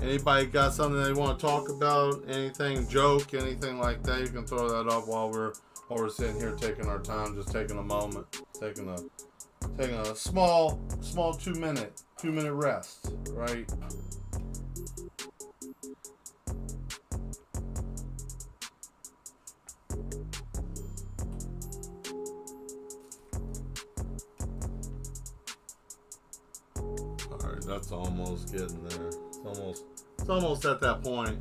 anybody got something they want to talk about? Anything, joke, anything like that? You can throw that up while we're sitting here taking our time, just taking a moment, taking a small 2 minute rest, right? All right, that's almost getting there. It's almost at that point.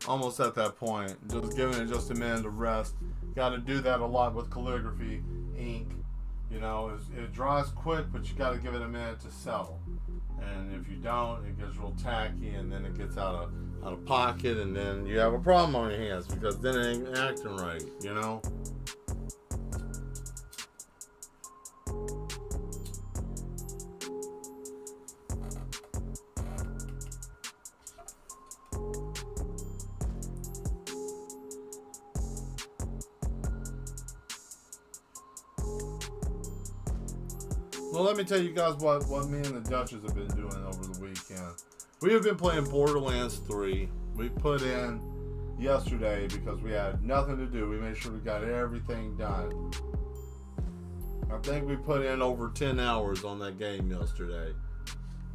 Almost at that point. Just giving it just a minute to rest. Got to do that a lot with calligraphy, ink. You know, it dries quick, but you got to give it a minute to settle. And if you don't, it gets real tacky, and then it gets out of pocket, and then you have a problem on your hands because then it ain't acting right. You know. Well, let me tell you guys what me and the Duchess have been doing over the weekend. We have been playing Borderlands 3. We put in yesterday because we had nothing to do. We made sure we got everything done. I think we put in over 10 hours on that game yesterday.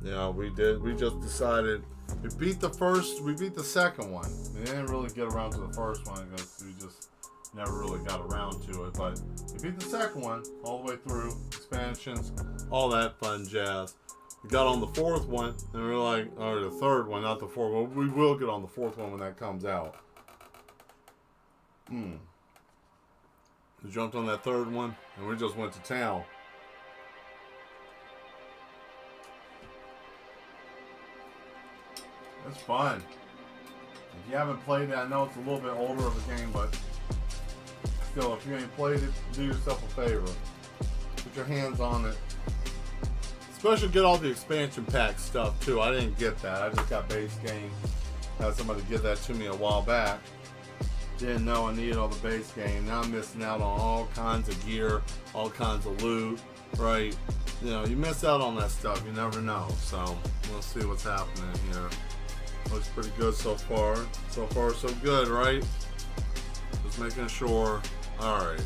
Yeah, we did. We just decided we beat the second one. We didn't really get around to the first one because we just never really got around to it, but we beat the second one all the way through, expansions, all that fun jazz. We got on the fourth one, and we were like, or the third one, not the fourth one. We will get on the fourth one when that comes out. We jumped on that third one, and we just went to town. It's fun. If you haven't played it, I know it's a little bit older of a game, but still, if you ain't played it, do yourself a favor. Put your hands on it. Especially get all the expansion pack stuff too. I didn't get that. I just got base game. Had somebody give that to me a while back. Didn't know I needed all the base game. Now I'm missing out on all kinds of gear, all kinds of loot, right? You know, you miss out on that stuff. You never know. So we'll see what's happening here. Looks pretty good so far. So far, so good, right? Just making sure. All right.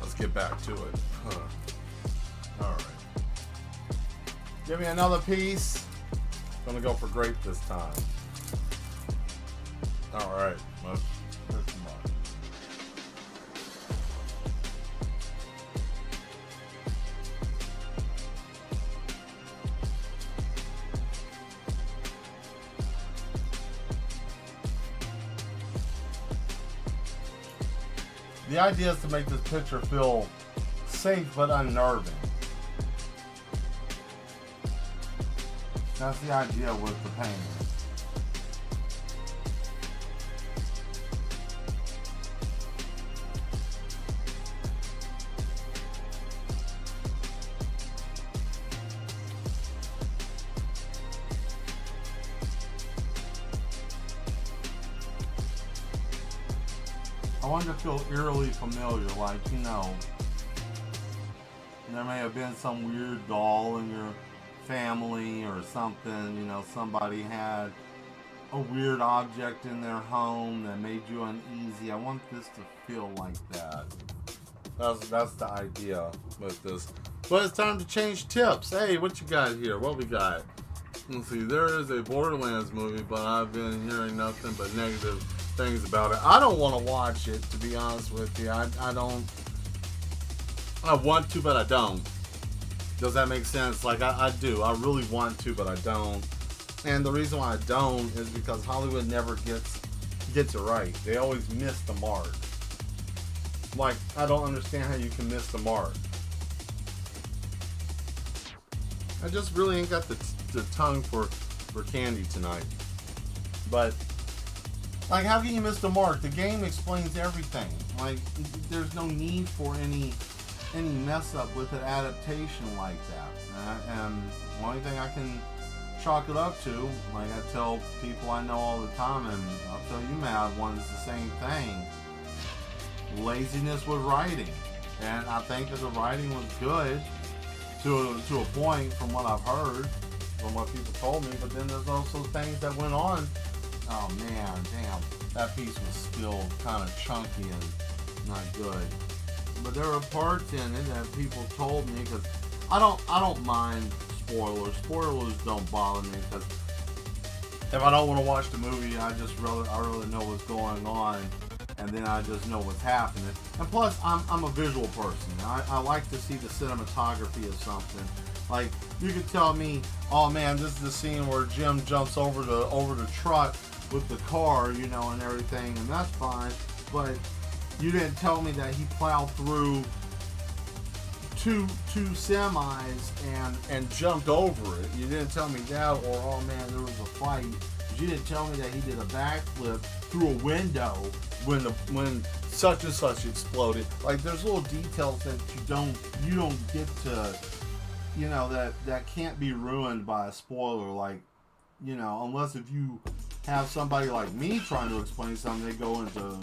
Let's get back to it. All right. Give me another piece. Gonna go for grape this time. All right. Let's put some on. The idea is to make this picture feel safe but unnerving. That's the idea with the painting. I wanted to feel eerily familiar, like, you know, there may have been some weird doll in your family or something, you know, somebody had a weird object in their home that made you uneasy. I want this to feel like that. That's the idea with this. But it's time to change tips. Hey, what you got here? What we got? Let's see, there is a Borderlands movie, but I've been hearing nothing but negative things about it. I don't want to watch it, to be honest with you. I don't. I want to, but I don't. Does that make sense? Like, I do. I really want to, but I don't. And the reason why I don't is because Hollywood never gets it right. They always miss the mark. Like, I don't understand how you can miss the mark. I just really ain't got the tongue for candy tonight. But, like, how can you miss the mark? The game explains everything. Like, there's no need for any mess up with an adaptation like that. And the only thing I can chalk it up to, like I tell people I know all the time, and I'll tell you, Mad One, it's the same thing. Laziness with writing. And I think that the writing was good to a point from what I've heard, from what people told me, but then there's also things that went on. Oh man, damn, that piece was still kind of chunky and not good. But there were parts in it that people told me, because I don't mind spoilers. Spoilers don't bother me, because if I don't want to watch the movie, I really know what's going on, and then I just know what's happening. And plus, I'm a visual person. I like to see the cinematography of something. Like, you could tell me, oh man, this is the scene where Jim jumps over the truck with the car, you know, and everything, and that's fine. But you didn't tell me that he plowed through two semis and jumped over it. You didn't tell me that, or oh man, there was a fight. You didn't tell me that he did a backflip through a window when such and such exploded. Like, there's little details that you don't get to, you know, that can't be ruined by a spoiler. Like, you know, unless if you have somebody like me trying to explain something, they go into,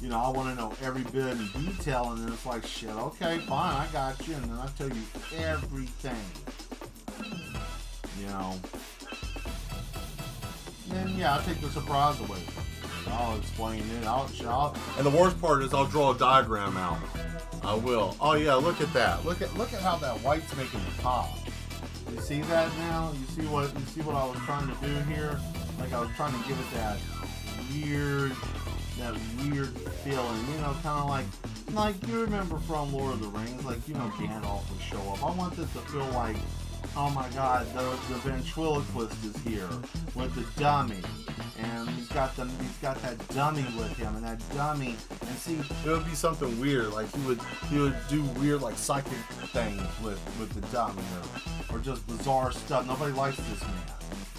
you know, I want to know every bit in detail, and then it's like, shit, okay, fine, I got you, and then I tell you everything, you know. And yeah, I take the surprise away. I'll explain it. I'll and the worst part is I'll draw a diagram out. I will. Oh yeah, look at that. Look at how that white's making it pop. You see that now? You see what I was trying to do here? Like, I was trying to give it that weird feeling, you know, kind of like you remember from Lord of the Rings, like, you know, Gandalf would show up. I want this to feel like, oh my God, the ventriloquist is here with the dummy, and he's got that dummy with him, and that dummy, and see, it would be something weird, like he would do weird, like, psychic things with the dummy, or just bizarre stuff. Nobody likes this man.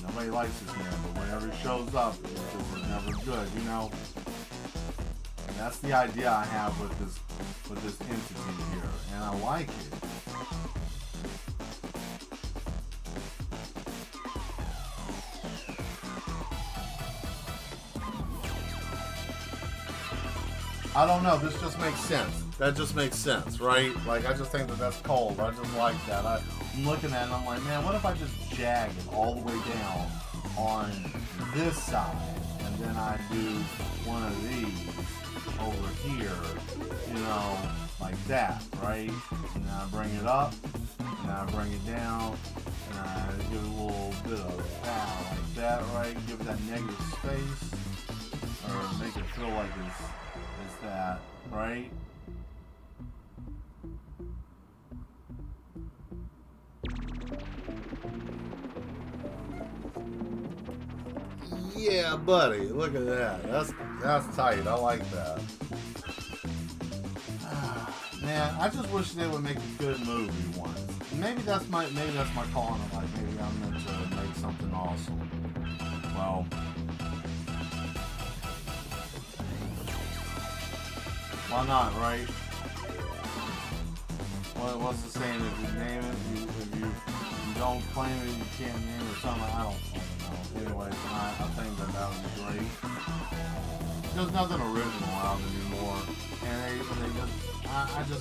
Nobody likes this man, but whenever he shows up, it's just never good, you know. And that's the idea I have with this entity here, and I like it. I don't know, this just makes sense. That just makes sense, right? Like, I just think that's cold. I just like that. I'm looking at it and I'm like, man, what if I just jag it all the way down on this side, and then I do one of these over here, you know, like that, right? And then I bring it up, and I bring it down, and I give it a little bit of power like that, right? Give it that negative space, or make it feel like it's that, right? Yeah, buddy, look at that. That's tight. I like that. Man, I just wish they would make a good movie once. Maybe that's my calling. Like, maybe I'm meant to make something awesome. Well, why not, right? What's the saying? If you name it, if you don't claim it, you can't name it, or something. I don't know. Anyways, I think that was great. There's nothing original out anymore, and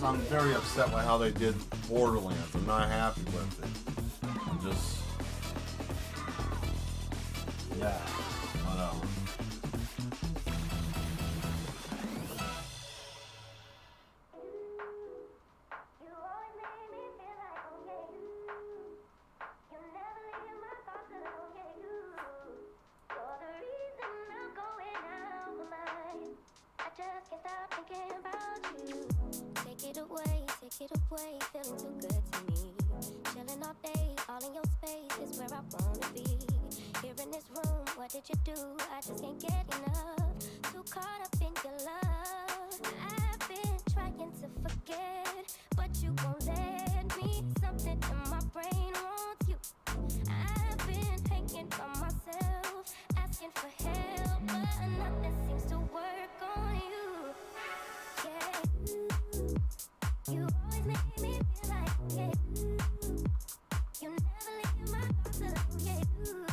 I'm very upset by how they did Borderlands. I'm not happy with it. I'm just, yeah, whatever. Take it away, feeling too good to me. all day, all in your space is where I wanna be. Here in this room, what did you do? I just can't get enough. Too caught up in your love. I've been trying to forget, but you won't let me. Something in my brain wants you. I've been hanging by myself, asking for help, but nothing seems to work on you. Yeah, you always make me feel like, yeah, you never leave my thoughts alone, yeah, you're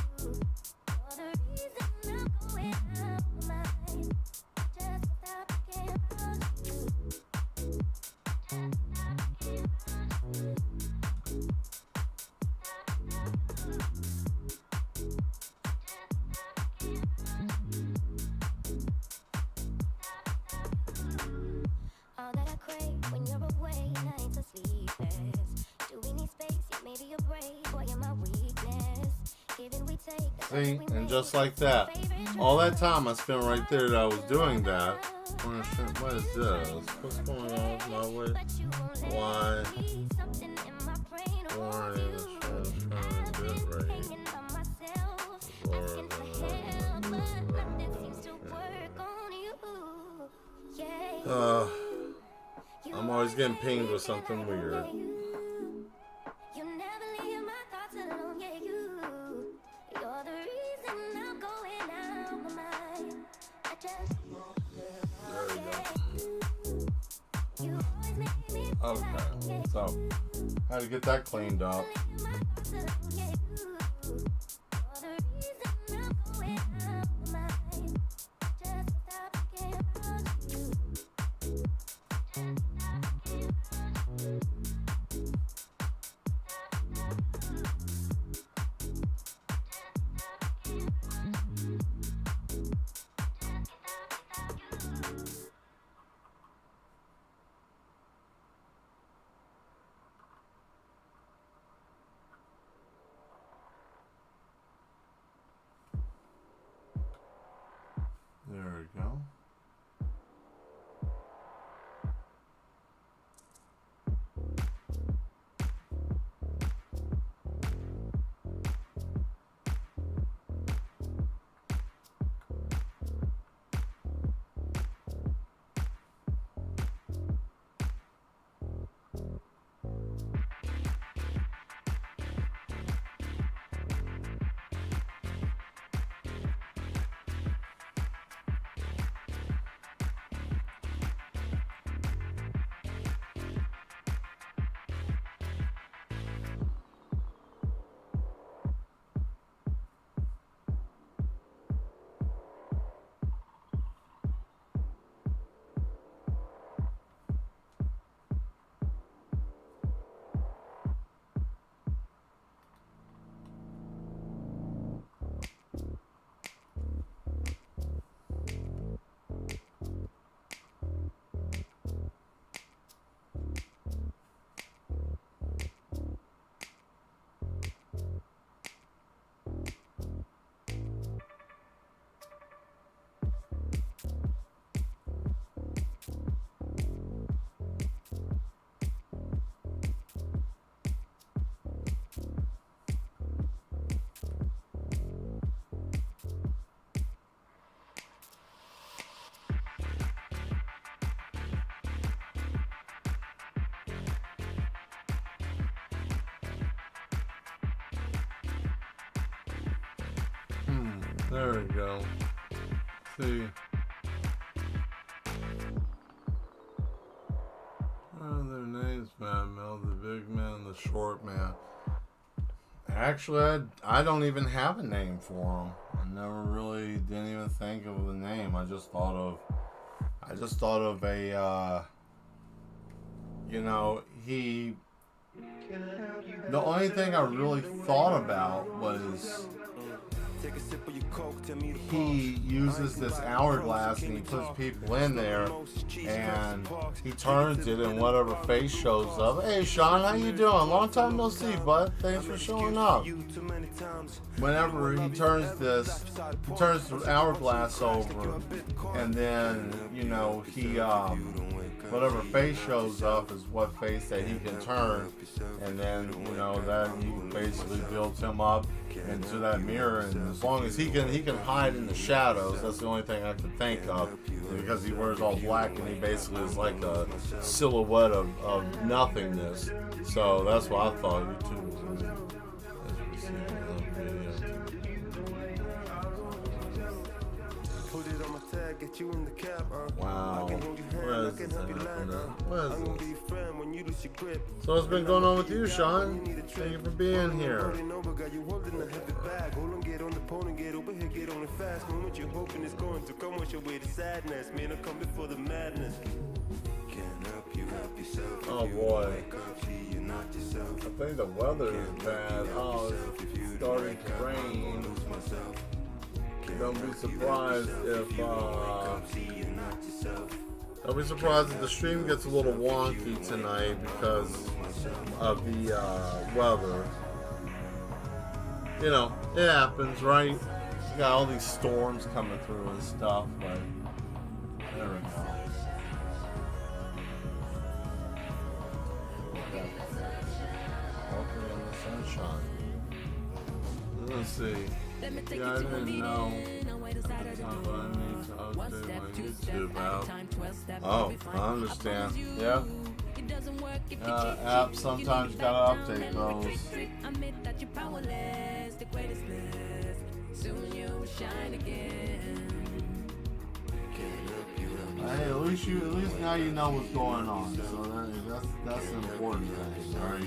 the reason I'm going out of my mind. Just stop thinking about you. Just stop thinking about you. All that I crave when you're away, nights are sleepless. Do we need space? Yeah, maybe you're brave, boy, you're my weakness. Giving we take. See, and just like that, all that time I spent right there that I was doing that. What is this? What's going on with my way? Why? I'm always getting pinged with something weird. You never leave my thoughts alone, yeah, you're the reason I'm going out my mind. I just There we go. Okay, so I had to get that cleaned up. There we go. There we go. See. Their names, Mad Mel, the big man, the short man. Actually, I don't even have a name for him. I never really didn't even think of a name. I just thought of a, you know, he. The only thing I really thought about was he uses this hourglass and he puts people in there and he turns it and whatever face shows up. Hey Sean, how you doing? Long time no see, bud. Thanks for showing up. Whenever he turns the hourglass over and then, you know, he whatever face shows up is what face that he can turn, and then that he basically builds him up into that mirror. And as long as he can hide in the shadows, that's the only thing I can think of, because he wears all black and he basically is like a silhouette of nothingness. So that's what I thought you too. Wow. What is this? So what's been going on with you, Sean? Thank you for being here. Oh boy. I think the weather is bad. Oh, it's starting to rain. Don't be surprised if the stream gets a little wonky tonight because of the weather. It happens, right? You got all these storms coming through and stuff, but there we go. Walking in the sunshine. Let's see. Yeah, I didn't know at the time, but I need to update my YouTube app. Oh, I understand. Yeah. Apps sometimes gotta update those. Hey, at least now you know what's going on. So that's an important thing, right?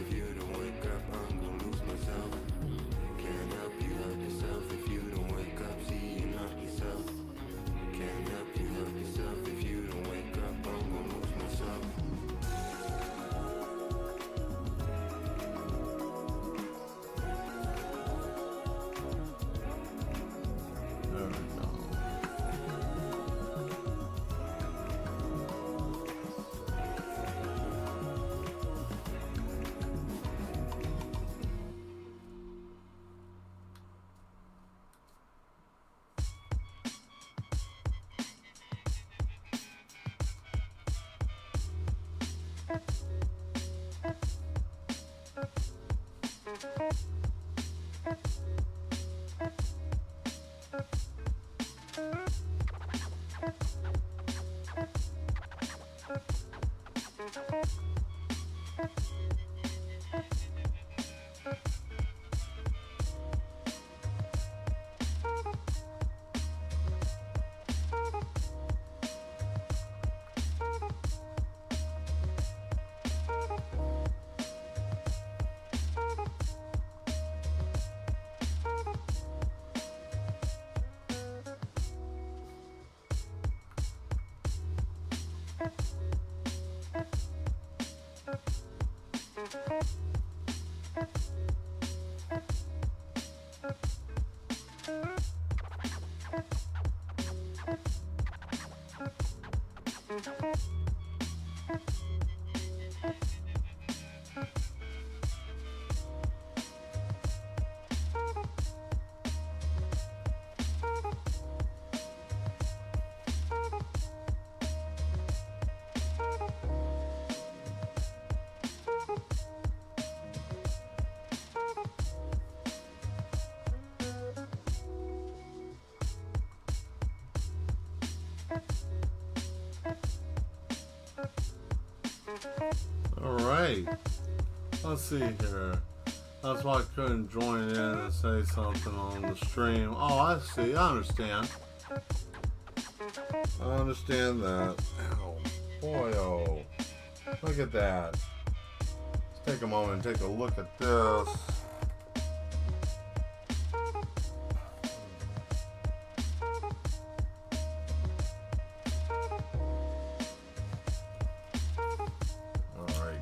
Alright, let's see here. That's why I couldn't join in and say something on the stream. Oh, I see. I understand. I understand that. Ow. Boy, oh. Look at that. Let's take a moment and take a look at this.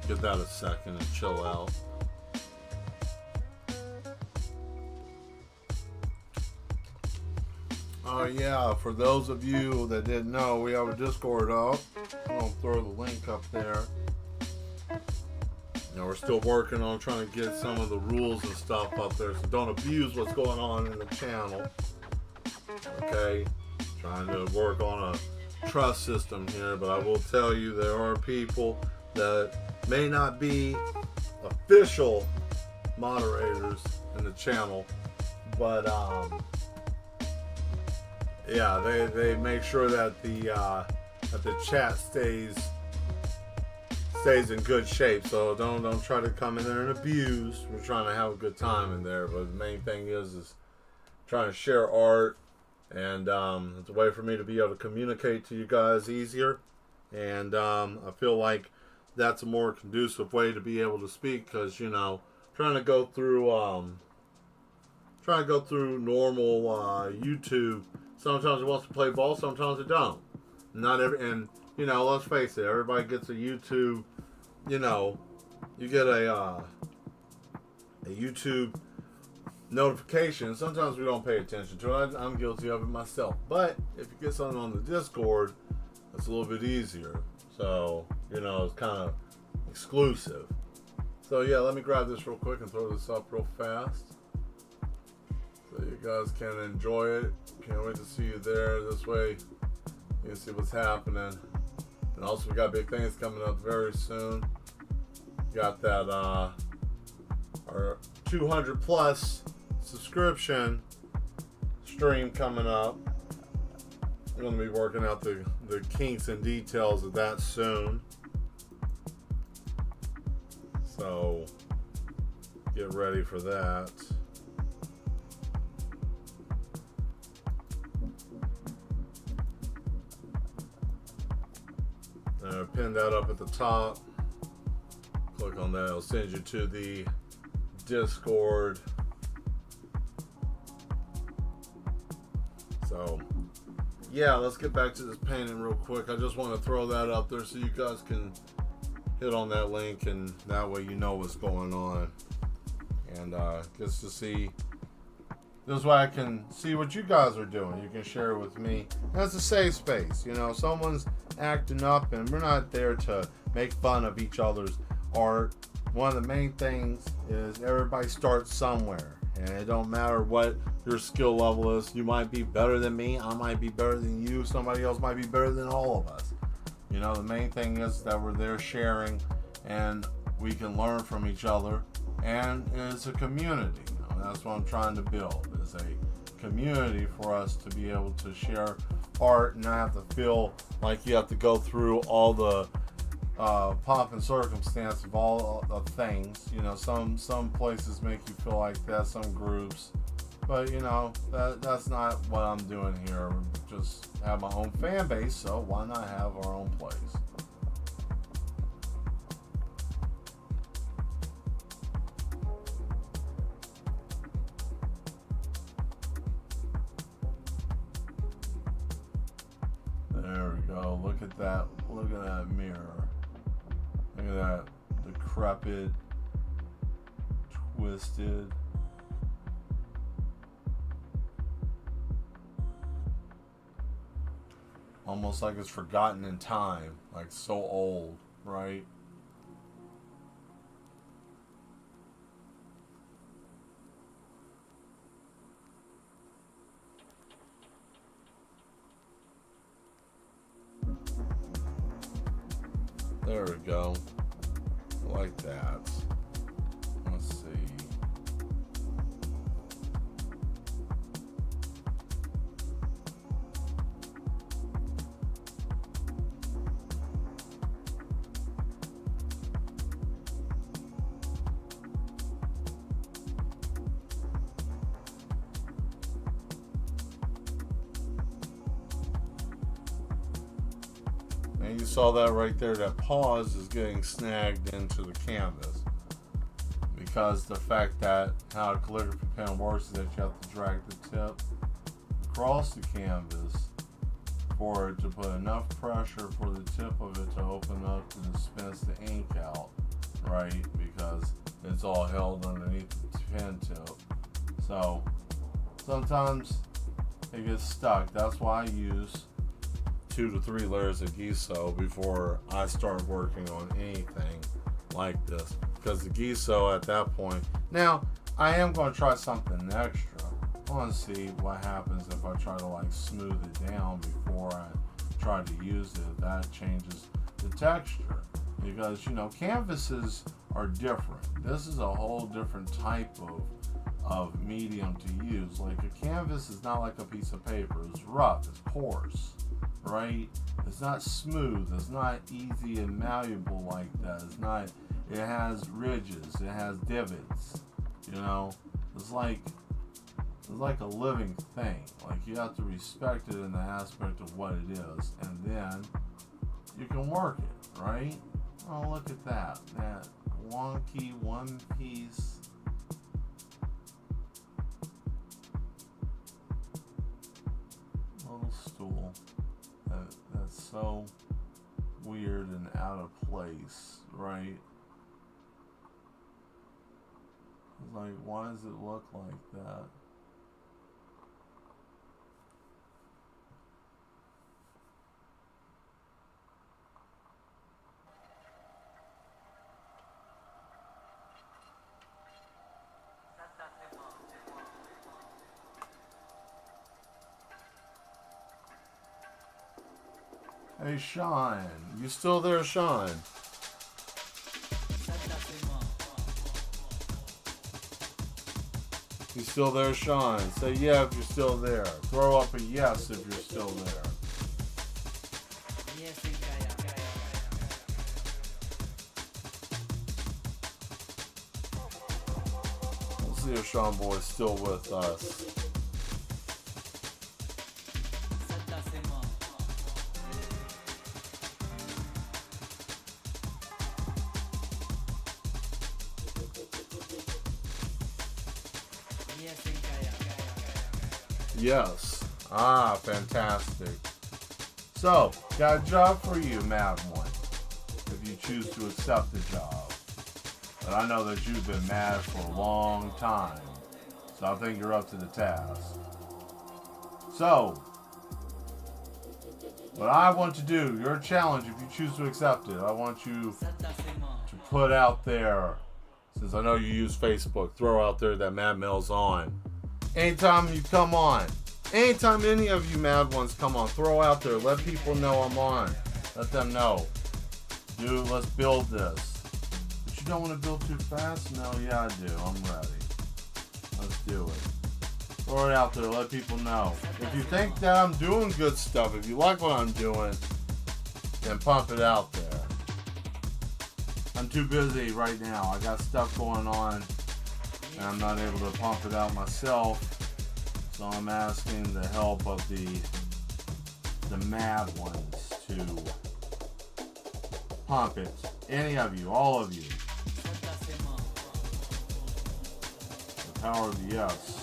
Give that a second and chill out. Oh yeah, for those of you that didn't know, we have a Discord up. I'm gonna throw the link up there. We're still working on trying to get some of the rules and stuff up there, so don't abuse what's going on in the channel. Okay? Trying to work on trust system here, but I will tell you there are people that may not be official moderators in the channel, but yeah, they make sure that the chat stays in good shape. So don't try to come in there and abuse. We're trying to have a good time in there, but the main thing is trying to share art, and it's a way for me to be able to communicate to you guys easier, and I feel like that's a more conducive way to be able to speak, because trying to go through normal YouTube. Sometimes it wants to play ball, sometimes it don't. And let's face it, everybody gets a YouTube. You get a YouTube notification. Sometimes we don't pay attention to it. I'm guilty of it myself. But if you get something on the Discord, it's a little bit easier. So, it's kind of exclusive. So yeah, let me grab this real quick and throw this up real fast, so you guys can enjoy it. Can't wait to see you there. This way you can see what's happening. And also we got big things coming up very soon. Got that our 200 plus subscription stream coming up. We're going to be working out the kinks and details of that soon. So get ready for that. Pin that up at the top. Click on that. It'll send you to the Discord. So yeah, let's get back to this painting real quick. I just want to throw that up there so you guys can hit on that link, and that way you know what's going on, and just to see. This way I can see what you guys are doing. You can share it with me. That's a safe space. Someone's acting up, and we're not there to make fun of each other's art. One of the main things is everybody starts somewhere, and it don't matter what your skill level is. You might be better than me. I might be better than you. Somebody else might be better than all of us. The main thing is that we're there sharing, and we can learn from each other, and it's a community. That's what I'm trying to build, is a community for us to be able to share art and not have to feel like you have to go through all the pomp and circumstance of all of things. Some places make you feel like that, some groups, but that's not what I'm doing here. Just have my own fan base, so why not have our own place? There we go. Look at that. Look at that mirror. Look at that decrepit, twisted. Almost like it's forgotten in time, like so old, right? There we go. Like that. Let's see. And you saw that right there, that pause is getting snagged into the canvas, because the fact that how a calligraphy pen works is that you have to drag the tip across the canvas for it to put enough pressure for the tip of it to open up and dispense the ink out, right? Because it's all held underneath the pen tip. So sometimes it gets stuck. That's why I use 2 to 3 layers of gesso before I start working on anything like this, because the gesso at that point. Now I am going to try something extra. I want to see what happens if I try to like smooth it down before I try to use it, that changes the texture. Because, you know, canvases are different. This is a whole different type of medium to use. Like a canvas is not like a piece of paper. It's rough, it's porous, right? It's not smooth, it's not easy and malleable like that. It has ridges, it has divots, you know? It's like a living thing. Like you have to respect it in the aspect of what it is, and then you can work it, right? Oh, look at that. That wonky one piece. Little stool. That's so weird and out of place, right? It's like, why does it look like that? Hey, Sean. You still there, Sean? You still there, Sean? Say yeah if you're still there. Throw up a yes if you're still there. We'll see if Sean Boy's still with us. Yes. Ah, fantastic. So, got a job for you, Mad One, if you choose to accept the job. But I know that you've been mad for a long time, so I think you're up to the task. So, what I want to do, your challenge, if you choose to accept it, I want you to put out there, since I know you use Facebook, throw out there that Mad Mel's on. Anytime you come on, anytime any of you Mad Ones come on, throw out there, let people know I'm on. Let them know. Dude, let's build this. But you don't want to build too fast? No, yeah, I do. I'm ready. Let's do it. Throw it out there, let people know. If you think that I'm doing good stuff, if you like what I'm doing, then pump it out there. I'm too busy right now. I got stuff going on. And I'm not able to pump it out myself, so I'm asking the help of the Mad Ones to pump it. Any of you, all of you. The power of the yes.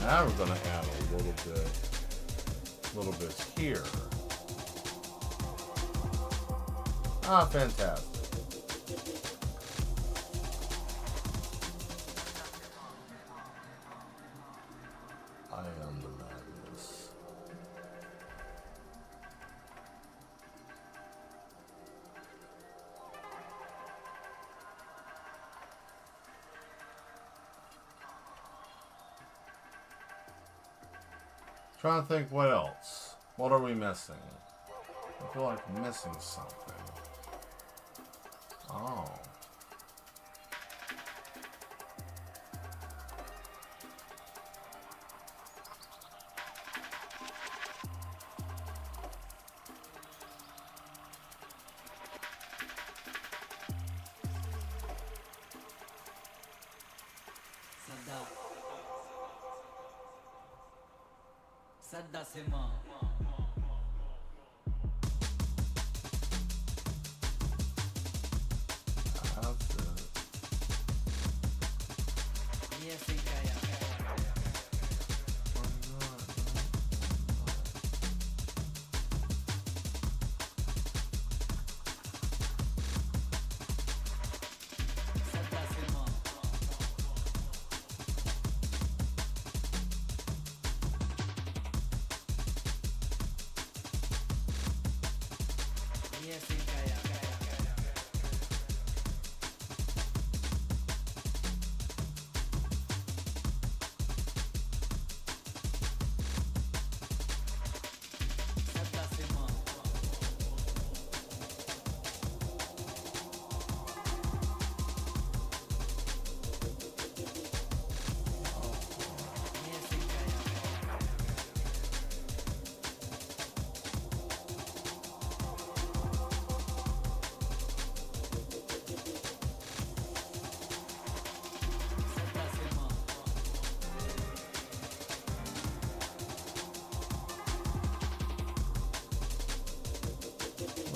Now we're going to add a little bit here. Ah, fantastic. I am the madness. Trying to think what else. What are we missing? I feel like I'm missing something. Oh. Sadda Sema.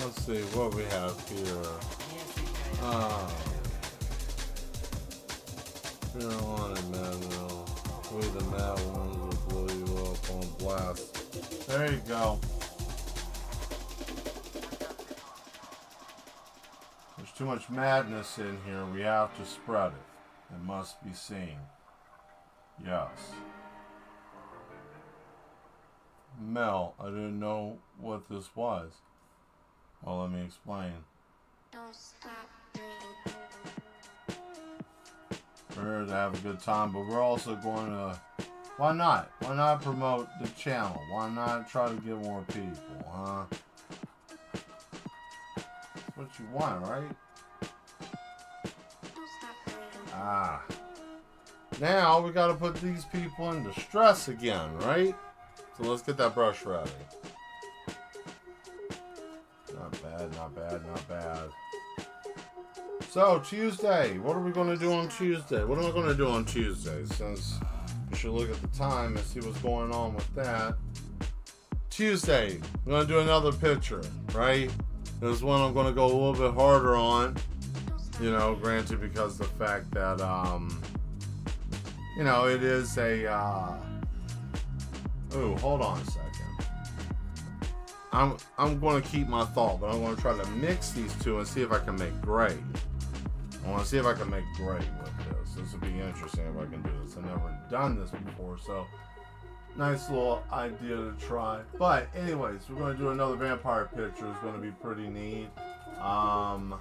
let's see what we have here. You're on it, Mad Mel. We the mad ones will blow you up on blast. There you go. There's too much madness in here. We have to spread it. It must be seen. Yes. Mel, I didn't know what this was. Well, let me explain. We're here to have a good time, but we're also going to... Why not? Why not promote the channel? Why not try to get more people, huh? That's what you want, right? Ah. Now we got to put these people into stress again, right? So let's get that brush ready. Not bad, not bad, not bad. So, Tuesday. What are we going to do on Tuesday? What am I going to do on Tuesday? Since we should look at the time and see what's going on with that. Tuesday, I'm going to do another picture, right? This one I'm going to go a little bit harder on. You know, granted because the fact that, you know, it is a, ooh, hold on a second. I'm going to keep my thought, but I'm going to try to mix these two and see if I can make gray. I want to see if I can make gray with this. This would be interesting if I can do this. I've never done this before, so nice little idea to try. But anyways, we're going to do another vampire picture. It's going to be pretty neat. And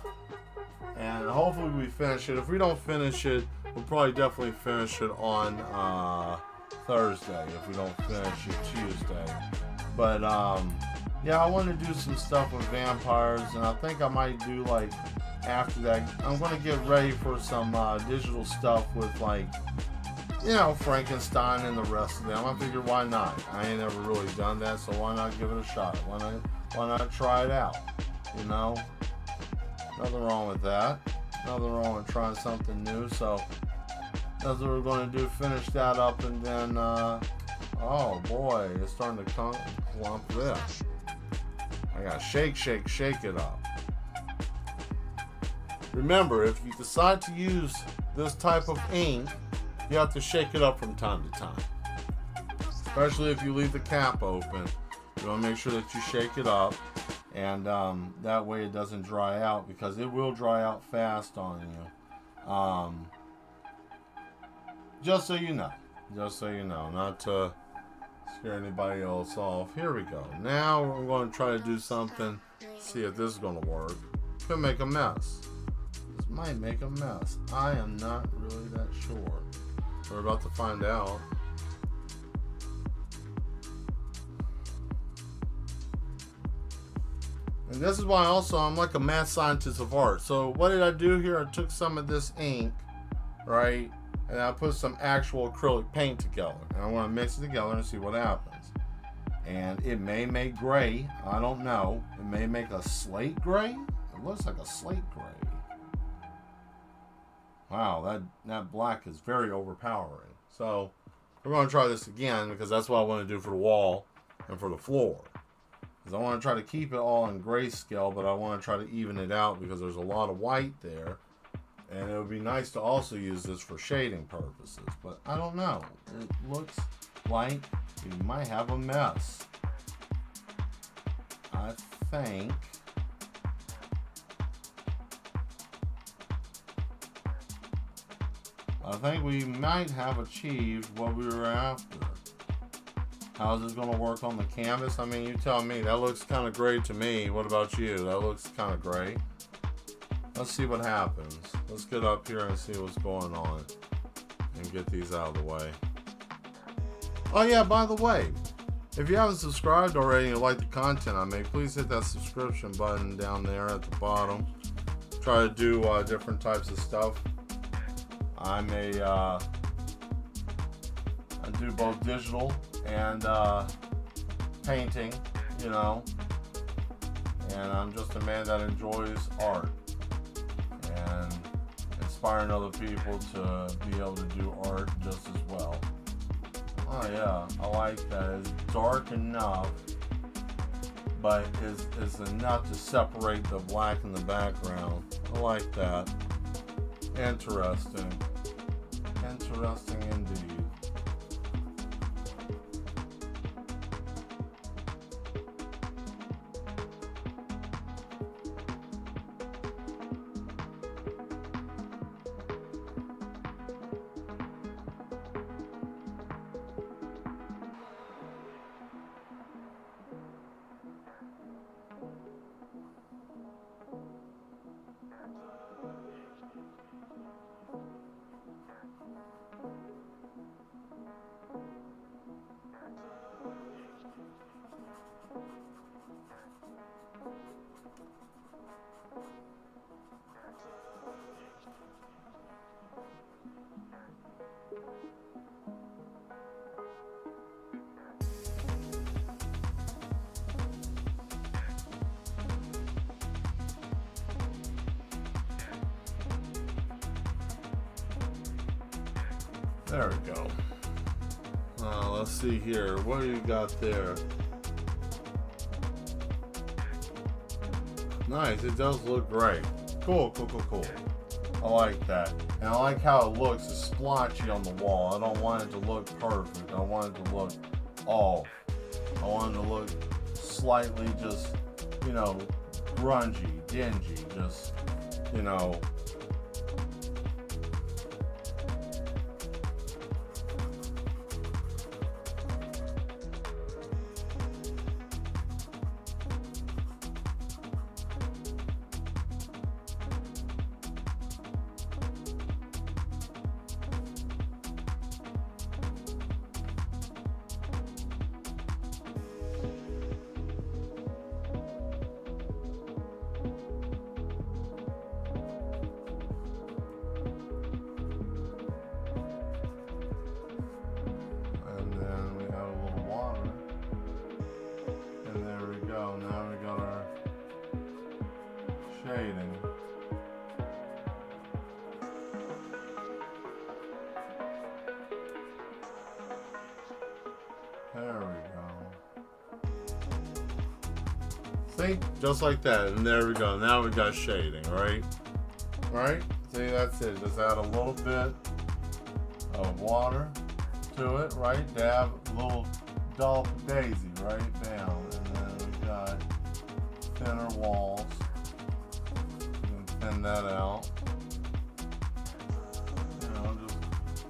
hopefully we finish it. If we don't finish it, we'll probably definitely finish it on Thursday if we don't finish it Tuesday. But yeah, I want to do some stuff with vampires, and I think I might do like after that. I'm going to get ready for some digital stuff with, like, you know, Frankenstein and the rest of them. I figured, why not? I ain't never really done that, so why not give it a shot? Why not try it out? You know, nothing wrong with that. Nothing wrong with trying something new. So that's what we're going to do. Finish that up, and then oh boy, it's starting to clump this. I gotta shake it up. Remember, if you decide to use this type of ink, you have to shake it up from time to time. Especially if you leave the cap open. You want to make sure that you shake it up, and that way it doesn't dry out, because it will dry out fast on you. Just so you know. Just so you know. Not to scare anybody else off. Here we go. Now we're going to try to do something. See if this is going to work. Could make a mess. This might make a mess. I am not really that sure. We're about to find out. And this is why also I'm like a mad scientist of art. So what did I do here? I took some of this ink, right? And I put some actual acrylic paint together. And I want to mix it together and see what happens. And it may make gray. I don't know. It may make a slate gray. It looks like a slate gray. Wow, that black is very overpowering. So we're going to try this again, because that's what I want to do for the wall and for the floor. Because I want to try to keep it all in grayscale, but I want to try to even it out because there's a lot of white there. And it would be nice to also use this for shading purposes. But I don't know. It looks like we might have a mess. I think... we might have achieved what we were after. How's this going to work on the canvas? I mean, you tell me. That looks kind of gray to me. What about you? That looks kind of gray. Let's see what happens. Let's get up here and see what's going on and get these out of the way. Oh yeah, by the way, if you haven't subscribed already and you like the content I make, please hit that subscription button down there at the bottom. Try to do different types of stuff. I do both digital and painting, you know, and I'm just a man that enjoys art and inspiring other people to be able to do art just as well. Oh yeah, I like that. It's dark enough but is enough to separate the black in the background. I like that. Interesting. Interesting indeed. There we go. Let's see here. What do you got there? Nice. It does look great. Cool. I like that. And I like how it looks. It's splotchy on the wall. I don't want it to look perfect. I want it to look off. I want it to look slightly just, grungy, dingy. Just, now we got our shading. There we go. See? Just like that. And there we go. Now we got shading, right? Right? See, that's it. Just add a little bit of water to it, right? Dab a little dollop of daisy right down. And then we got thinner walls. You can thin that out. Just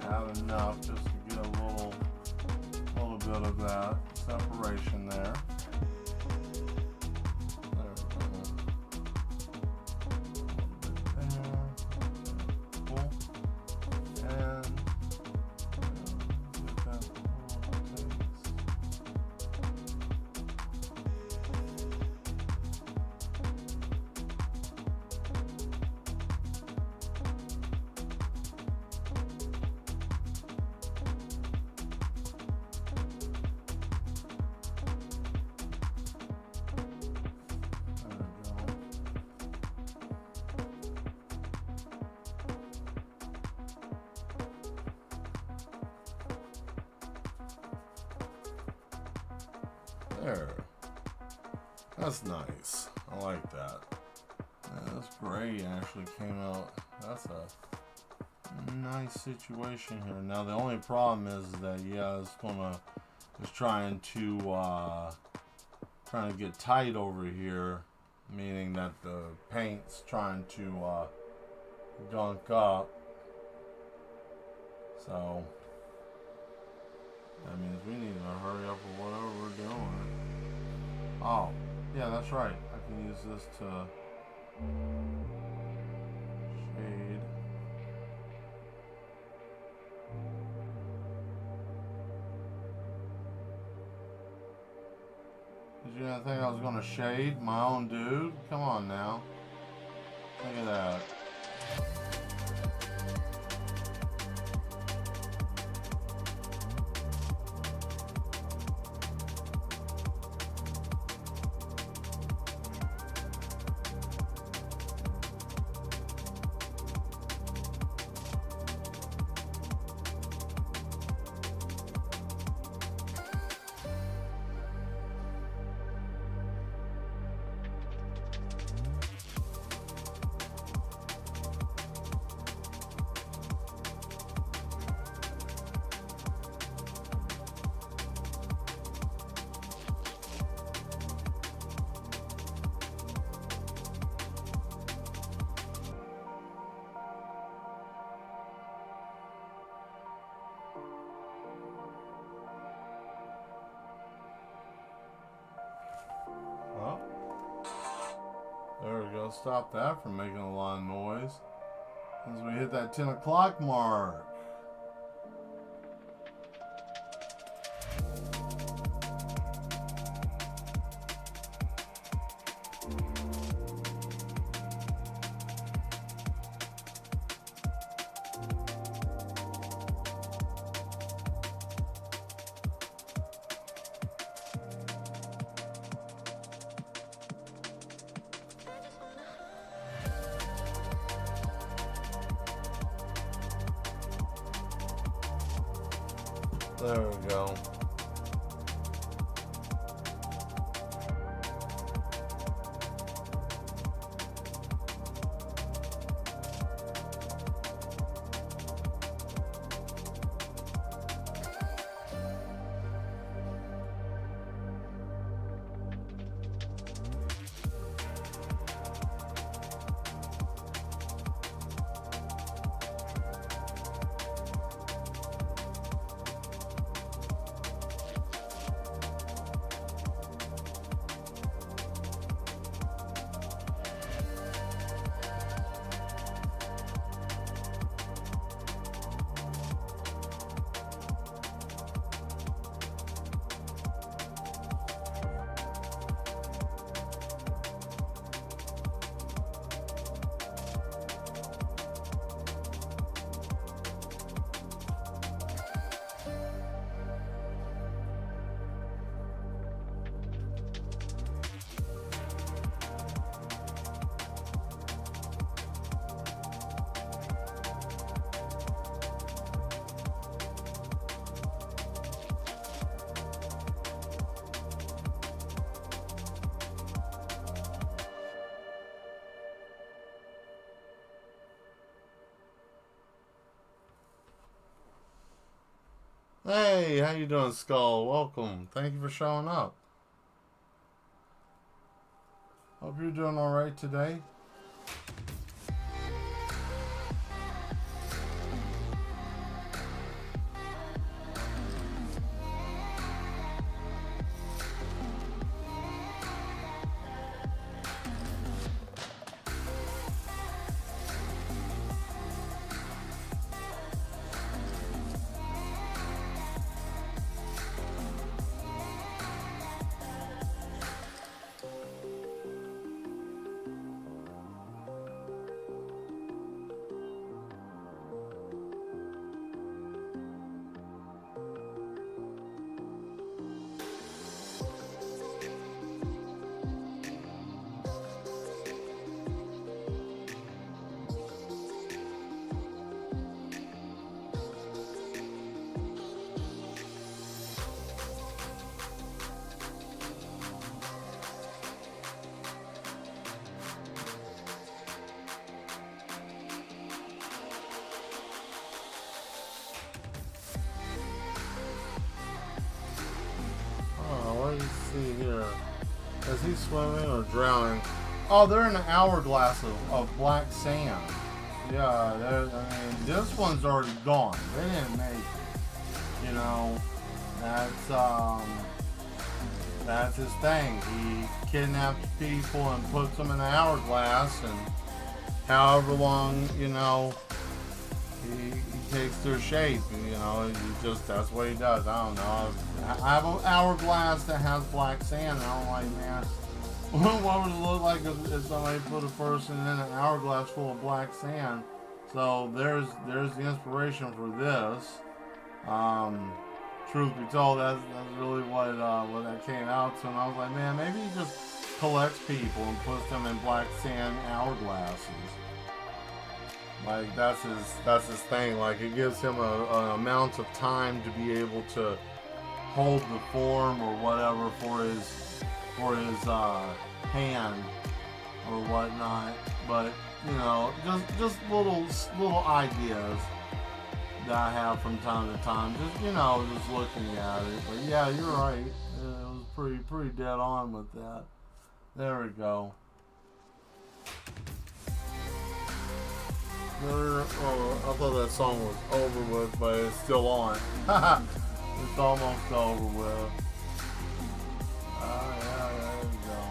add enough just to get a little bit of that separation there. There. That's nice. I like that. Yeah, this gray actually came out. That's a nice situation here. Now the only problem is that it's trying to get tight over here, meaning that the paint's trying to gunk up. So that means we need to hurry up with whatever we're doing. Oh, yeah, that's right. I can use this to shade. Did you not think I was going to shade my own dude? Come on now. Look at that. stop that from making a lot of noise as we hit that 10 o'clock mark. There we go. Hey, how you doing, Skull? Welcome. Thank you for showing up. Hope you're doing all right today. Let's see here. Is he swimming or drowning? Oh, they're in an hourglass of black sand. Yeah, I mean, this one's already gone. They didn't make it. You know, that's his thing. He kidnaps people and puts them in an hourglass, and however long, you know, he takes their shape. You know, that's what he does. I don't know. I have an hourglass that has black sand, and I'm like, man, what would it look like if somebody put a person in an hourglass full of black sand? So there's the inspiration for this. Truth be told, that's really what that came out to, and I was like, man, maybe he just collects people and puts them in black sand hourglasses. Like that's his thing. Like it gives him an amount of time to be able to hold the form or whatever for his hand or whatnot. But you know, just little ideas that I have from time to time. Just just looking at it. But yeah, you're right. It was pretty dead on with that. There we go. Oh, I thought that song was over with, but it's still on. It's almost over with. Yeah, there we go.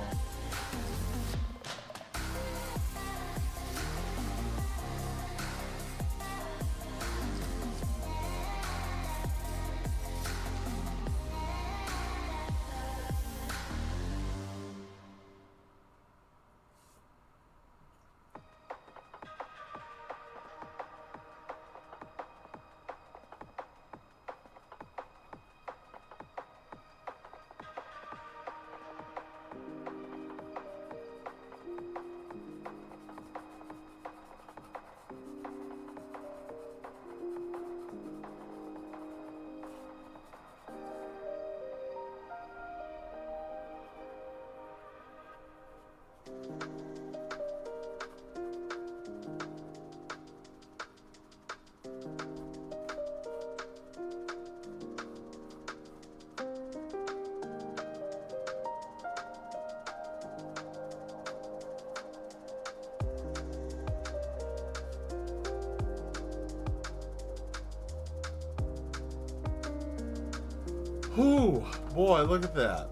Whew, boy, look at that.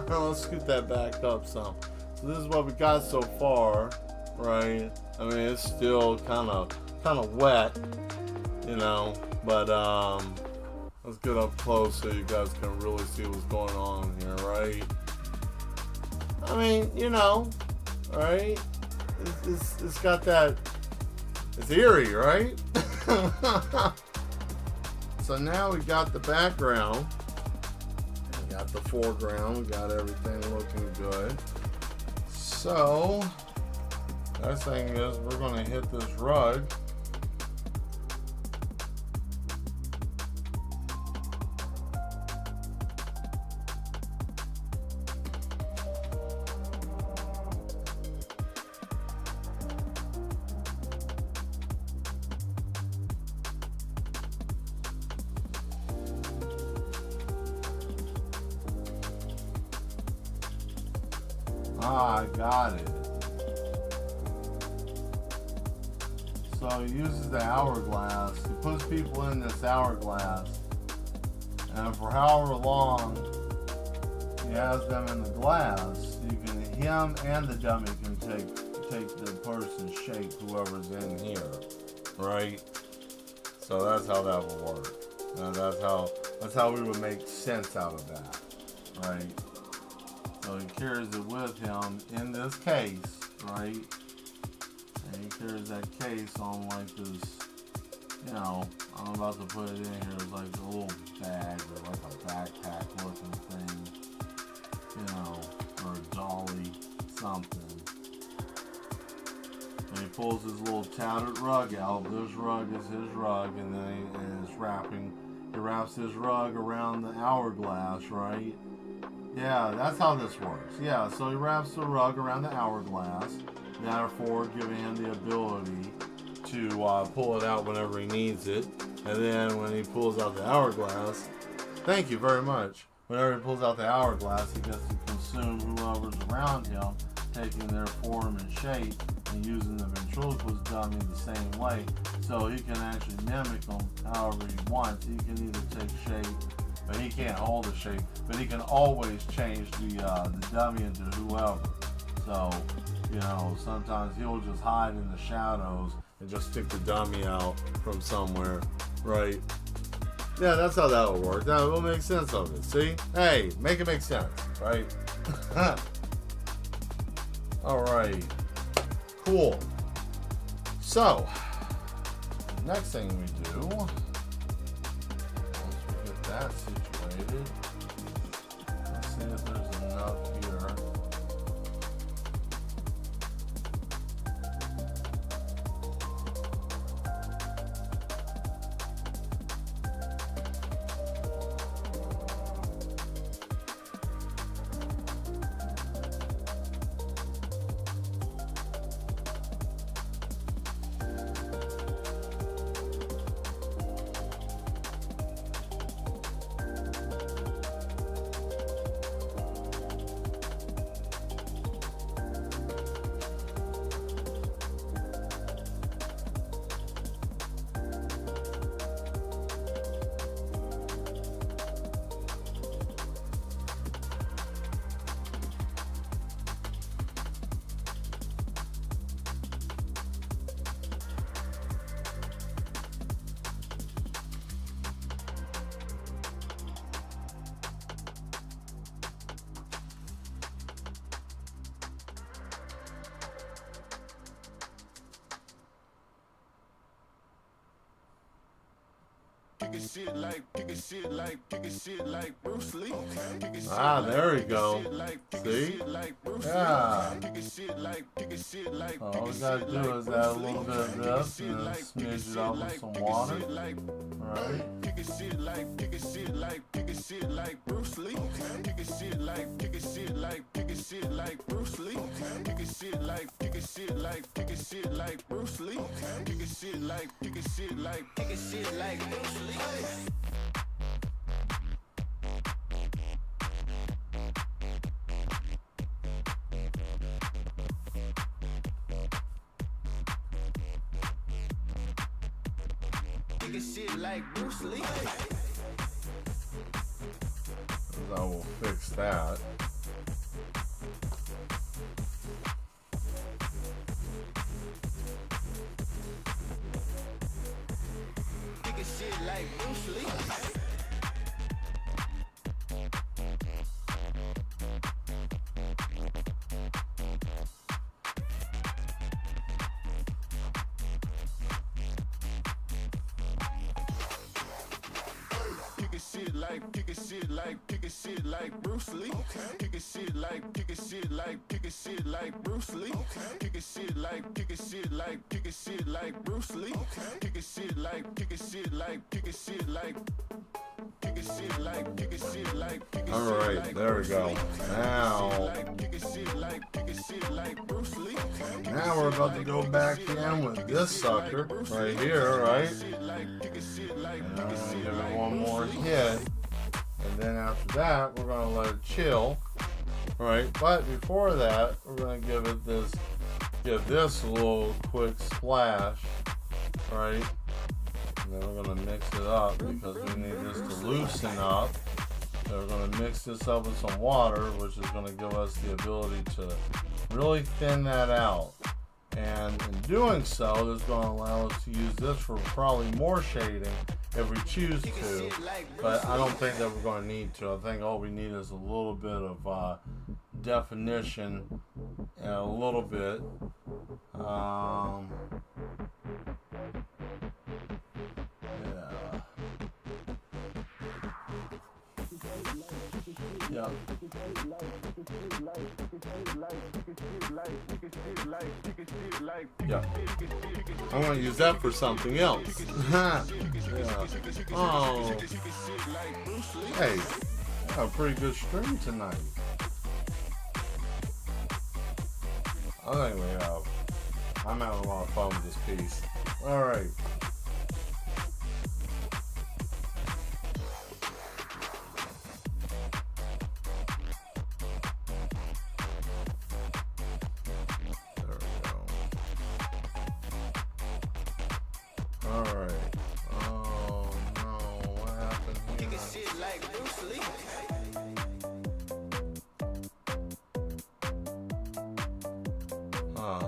Let's scoot that back up some. So this is what we got so far, right? I mean, it's still kind of wet, you know, but let's get up close so you guys can really see what's going on here, right? I mean, you know, right? It's got that. It's eerie, right? So now we got the background, we got the foreground, we got everything looking good. So, next thing is we're going to hit this rug. Ah, I got it. So he uses the hourglass. He puts people in this hourglass, and for however long he has them in the glass, him and the dummy can take the person's shape, whoever's in here, right? So that's how that will work. And that's how we would make sense out of that, right? So he carries it with him in this case, right? And he carries that case on like this, you know, I'm about to put it in here. It's like a little bag or like a backpack looking thing, you know, or a dolly, something. And he pulls his little tattered rug out. This rug is his rug, and then he wraps his rug around the hourglass, right? Yeah, that's how this works. Yeah, so he wraps the rug around the hourglass, therefore giving him the ability to pull it out whenever he needs it. And then when he pulls out the hourglass, thank you very much. Whenever he pulls out the hourglass, he gets to consume whoever's around him, taking their form and shape and using the ventriloquist dummy the same way. So he can actually mimic them however he wants. He can either take shape, but he can't hold the shape, but he can always change the dummy into whoever. So, you know, sometimes he'll just hide in the shadows and just stick the dummy out from somewhere, right? Yeah, that's how that will work. That will make sense of it. See? Hey, make it make sense, right? All right. Cool. So, next thing we do, once we get that situated, let's see if there's enough here. Ah, there we go. See? Yeah. All we gotta do is add a little bit of this and then smidge it out with some water. Right? Shit like Bruce Lee. So we'll fix that. Kicking shit like Bruce Lee. Kicking shit like Bruce Lee. Kicking shit like Bruce Lee. Kicking shit like All right, there we go. Now we're about to go back in with this sucker right here, right? And give it one more hit. And then after that, we're going to let it chill, right? But before that, we're going to give this a little quick splash, right? And then we're going to mix it up because we need this to loosen up. So we're going to mix this up with some water, which is going to give us the ability to really thin that out. And in doing so, this is going to allow us to use this for probably more shading if we choose to, but I don't think that we're going to need to. I think all we need is a little bit of definition and a little bit yeah. Yeah. I want to use that for something else. Yeah. Oh. Hey, I got a pretty good stream tonight. I think we have. I'm having a lot of fun with this piece. Alright. Alright. Oh no, what happened here? Kicking shit like Bruce Lee. Okay.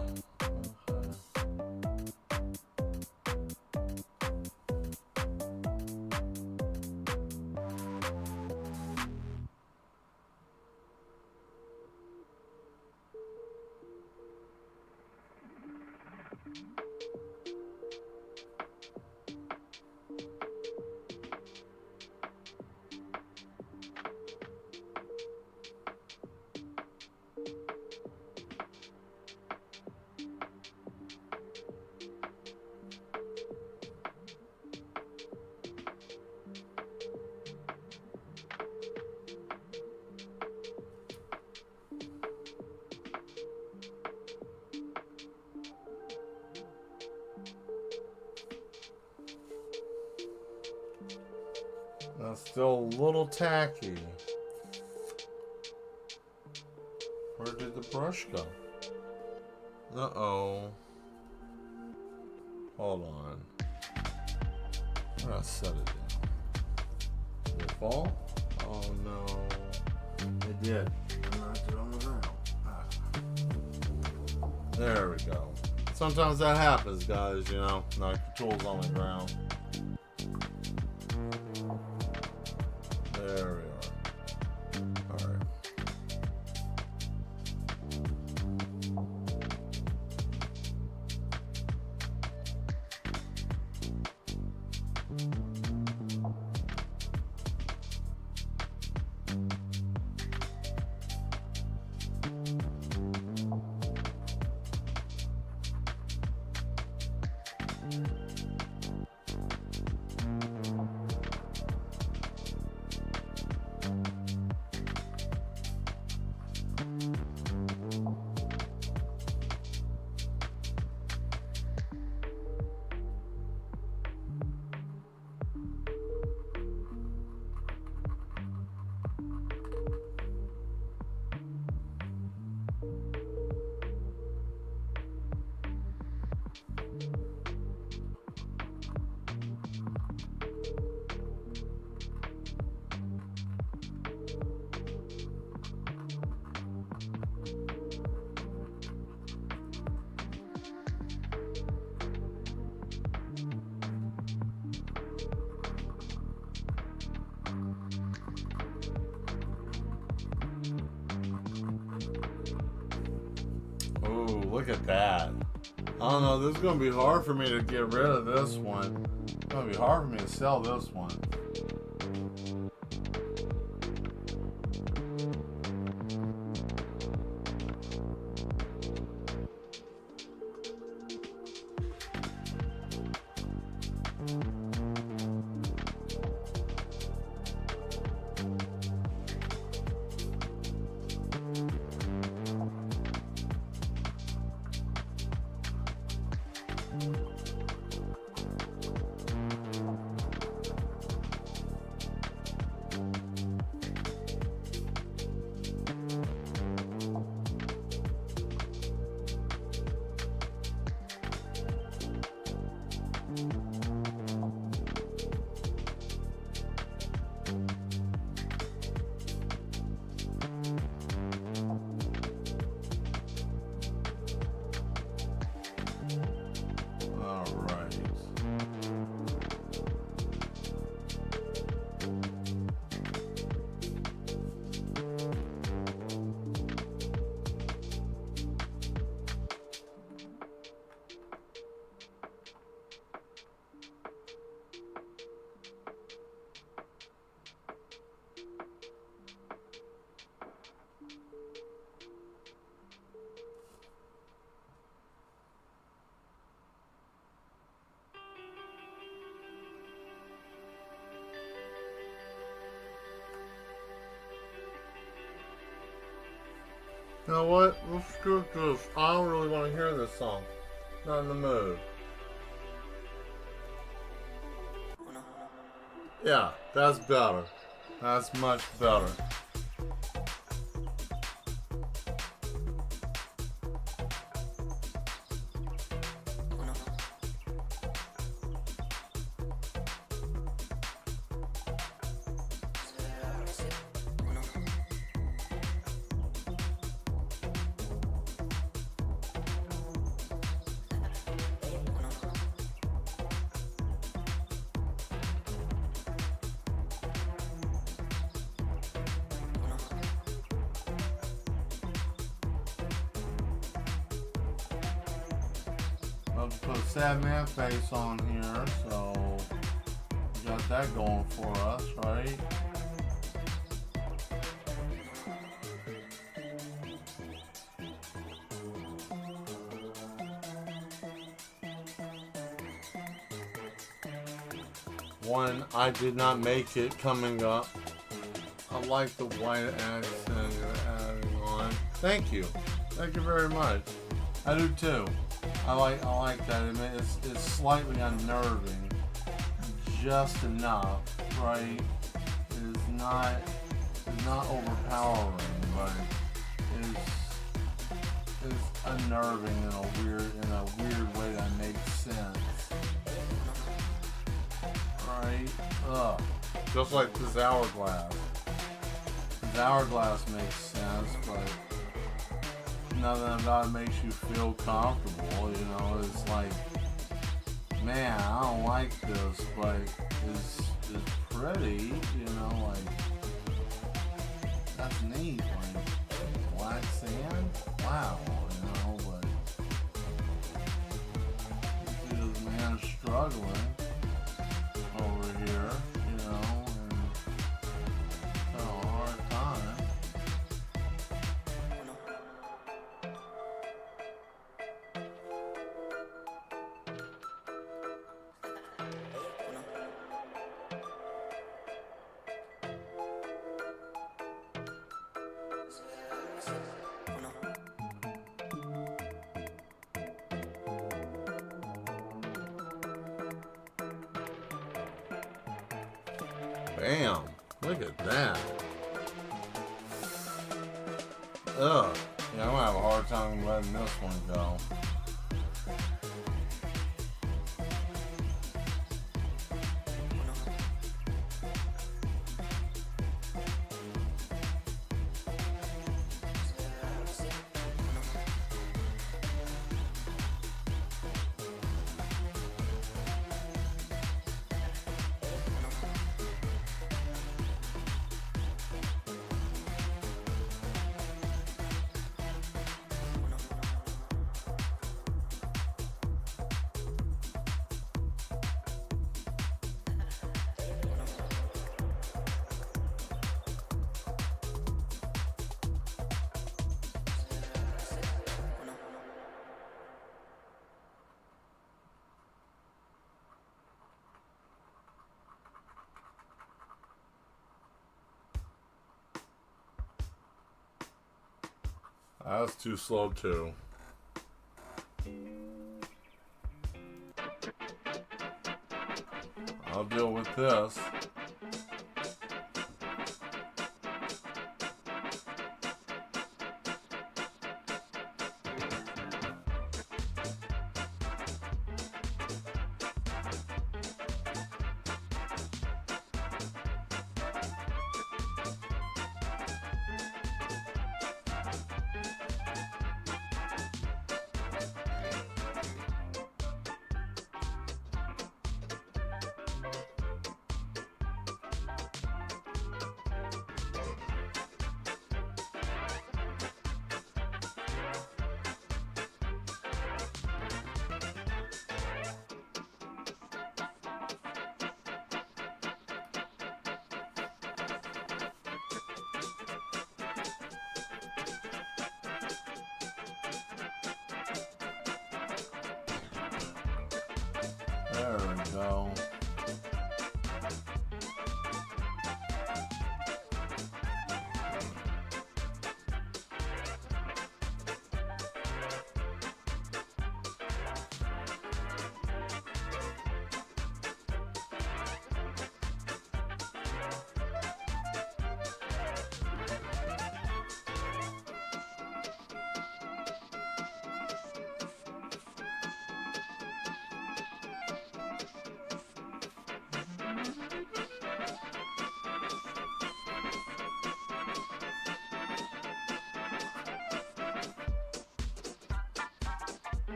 That's still a little tacky. Where did the brush go? Uh-oh. Hold on. I'm gonna set it down. Did it fall? Oh no. It did. I knocked it on the ground. There we go. Sometimes that happens, guys, you know. Knock your tools on the ground. There we are. Alright. look at that. I don't know, this is going to be hard for me to get rid of this one. It's going to be hard for me to sell this one. You know what? Let's do this. I don't really want to hear this song. Not in the mood. Yeah, that's better. That's much better. I'll put a sad man face on here, so we got that going for us, right? One, I did not make it coming up. I like the white accent you're adding on. Thank you. Thank you very much. I do too. I like that. I mean, it's slightly unnerving, just enough, right? It's not overpowering, but it's unnerving in a weird way that makes sense, right? Ugh. Just like this hourglass. This hourglass makes sense, but nothing about it makes you feel comfortable, you know. It's like, man, I don't like this, but it's pretty, you know, like, that's neat, like, black sand, wow, you know, but you see this man struggling over here, you know, and having a hard time. Bam! Look at that. Ugh. Yeah, I'm gonna have a hard time letting this one go. That's too slow too. I'll deal with this. There we go.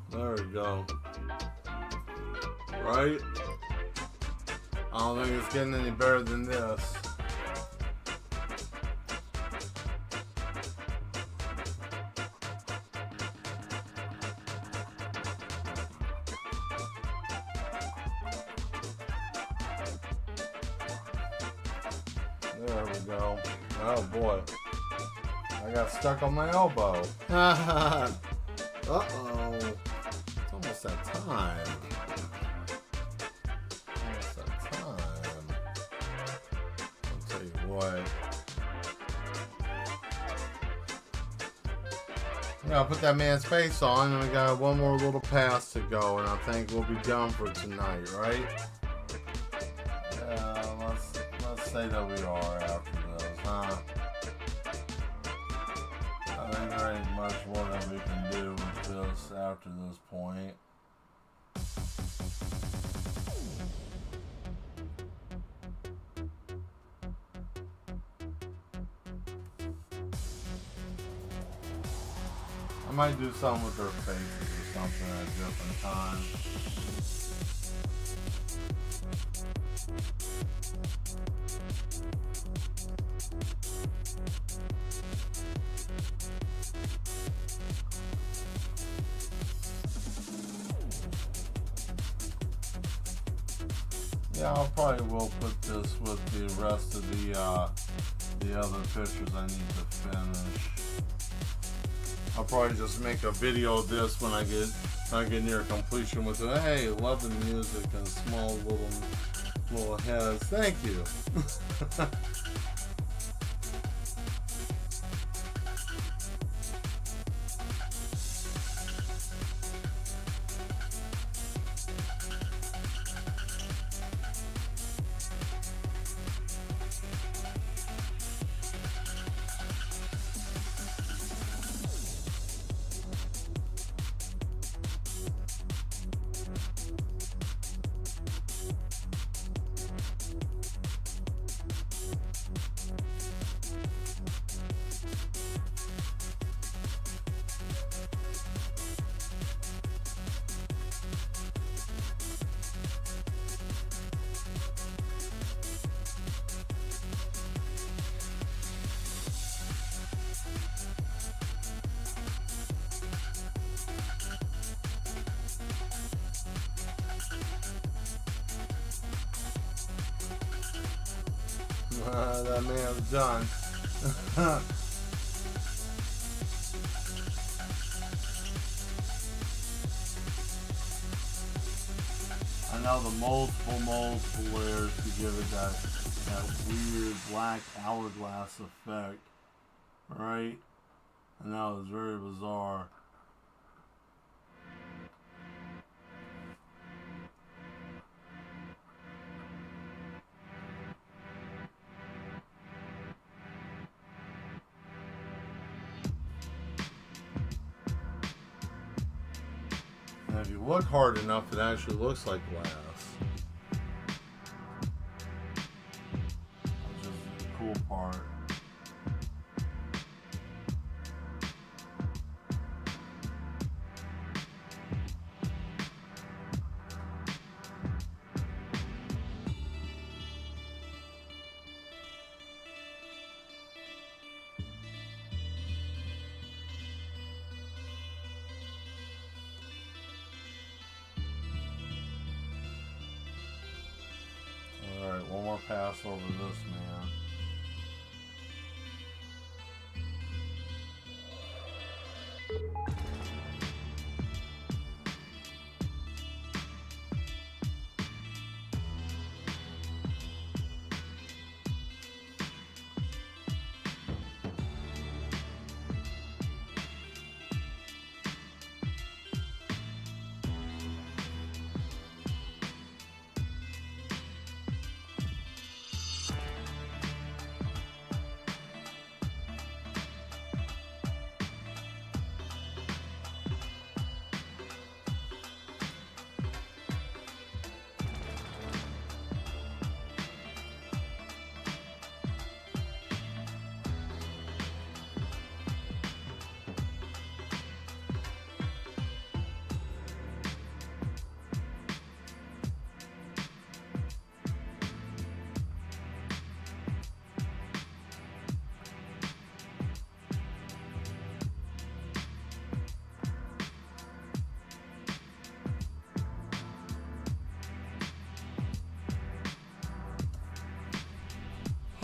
There we go. Right? I don't think it's getting any better than this. There we go. Oh boy. I got stuck on my elbow. Uh-oh. It's almost that time. Almost that time. I'll tell you what. I gotta put that man's face on, and we got one more little pass to go, and I think we'll be done for tonight, right? Yeah, let's say that we are after this, huh? I think there ain't much more that we can do with this after this point. I might do something with their faces or something at a different time. Yeah, I probably will put this with the rest of the other pictures I need to finish. I'll probably just make a video of this when I get near completion with it. Hey, love the music and small little heads. Thank you. That man's done. I know the multiple layers to give it that weird black hourglass effect, right? I know it's very bizarre. And if you look hard enough, it actually looks like glass. Which is the cool part. Alright, one more pass over this man.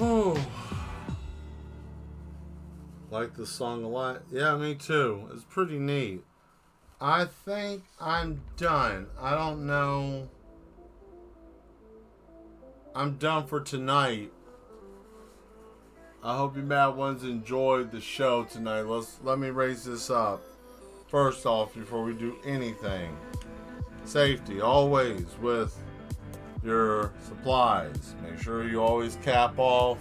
Oh, like this song a lot. Yeah, me too. It's pretty neat. I think I'm done. I don't know. I'm done for tonight. I hope you mad ones enjoyed the show tonight. Let me raise this up. First off, before we do anything, safety always with your supplies. Make sure you always cap off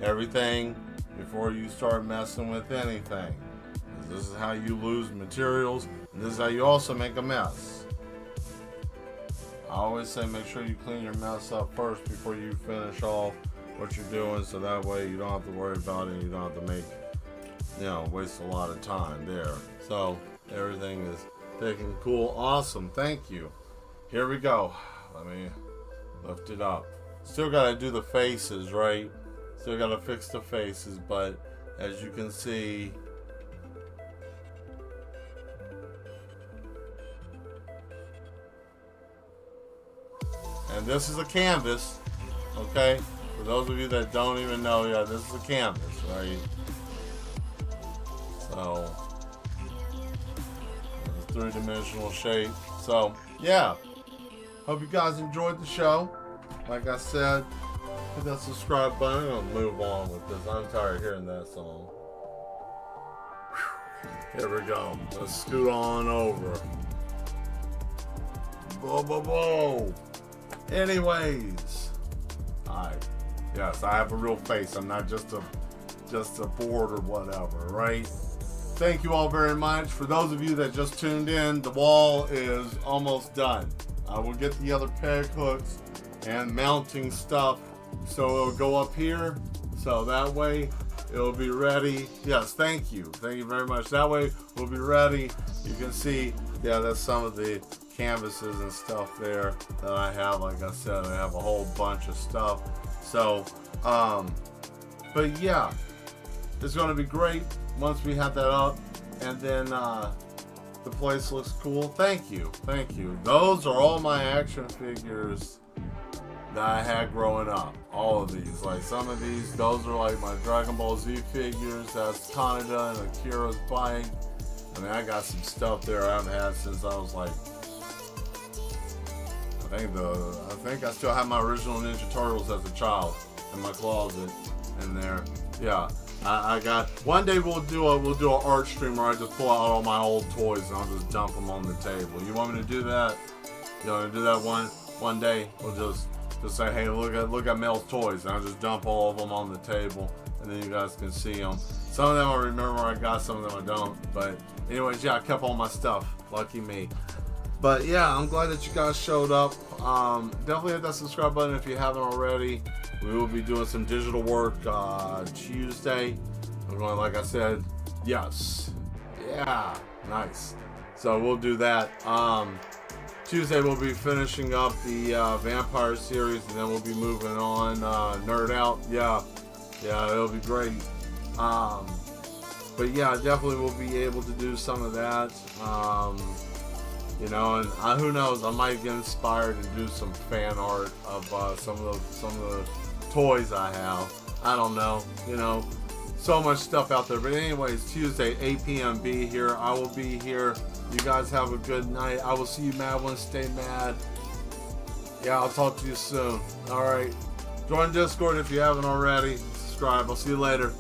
everything before you start messing with anything. This is how you lose materials, and this is how you also make a mess. I always say make sure you clean your mess up first before you finish off what you're doing, so that way you don't have to worry about it, you don't have to make, waste a lot of time there. So everything is taken cool. Awesome, thank you. Here we go. Let me lift it up. Still gotta do the faces, right? Still gotta fix the faces, but as you can see, and this is a canvas, okay? For those of you that don't even know, yeah, this is a canvas, right? So, it's a three-dimensional shape. So, yeah. Hope you guys enjoyed the show. Like I said, hit that subscribe button. I'm gonna move on with this. I'm tired of hearing that song. Whew. Here we go. Let's scoot on over. Whoa, whoa, whoa. Anyways, alright. Yes, I have a real face. I'm not just a board or whatever, right? Thank you all very much. For those of you that just tuned in, the wall is almost done. I will get the other peg hooks and mounting stuff so it'll go up here, so that way it'll be ready. Yes, thank you very much. That way we'll be ready. You can see, yeah, that's some of the canvases and stuff there that I have. Like I said, I have a whole bunch of stuff. So but yeah, it's going to be great once we have that up, and then the place looks cool. Thank you. Those are all my action figures that I had growing up. All of these. Like some of these, those are like my Dragon Ball Z figures. That's Kaneda and Akira's bike. I mean, I got some stuff there I haven't had since I was like, I think I still have my original Ninja Turtles as a child in my closet in there. Yeah. I got, one day we'll do an art stream where I just pull out all my old toys and I'll just dump them on the table. You want me to do that? You want to do that one day? We'll just say, hey, look at Mel's toys, and I'll just dump all of them on the table, and then you guys can see them. Some of them I remember where I got, some of them I don't. But anyways, yeah, I kept all my stuff. Lucky me. But yeah, I'm glad that you guys showed up. Definitely hit that subscribe button if you haven't already. We will be doing some digital work Tuesday. I'm going, like I said, yes. Yeah, nice. So we'll do that. Tuesday we'll be finishing up the Vampire series, and then we'll be moving on Nerd Out. Yeah, it'll be great. But yeah, definitely we'll be able to do some of that. You know, and who knows? I might get inspired and do some fan art of some of the toys I have. I don't know. You know, so much stuff out there. But anyways, Tuesday 8 p.m. be here. I will be here. You guys have a good night. I will see you mad ones. Stay mad. Yeah, I'll talk to you soon. All right. Join Discord if you haven't already. Subscribe. I'll see you later.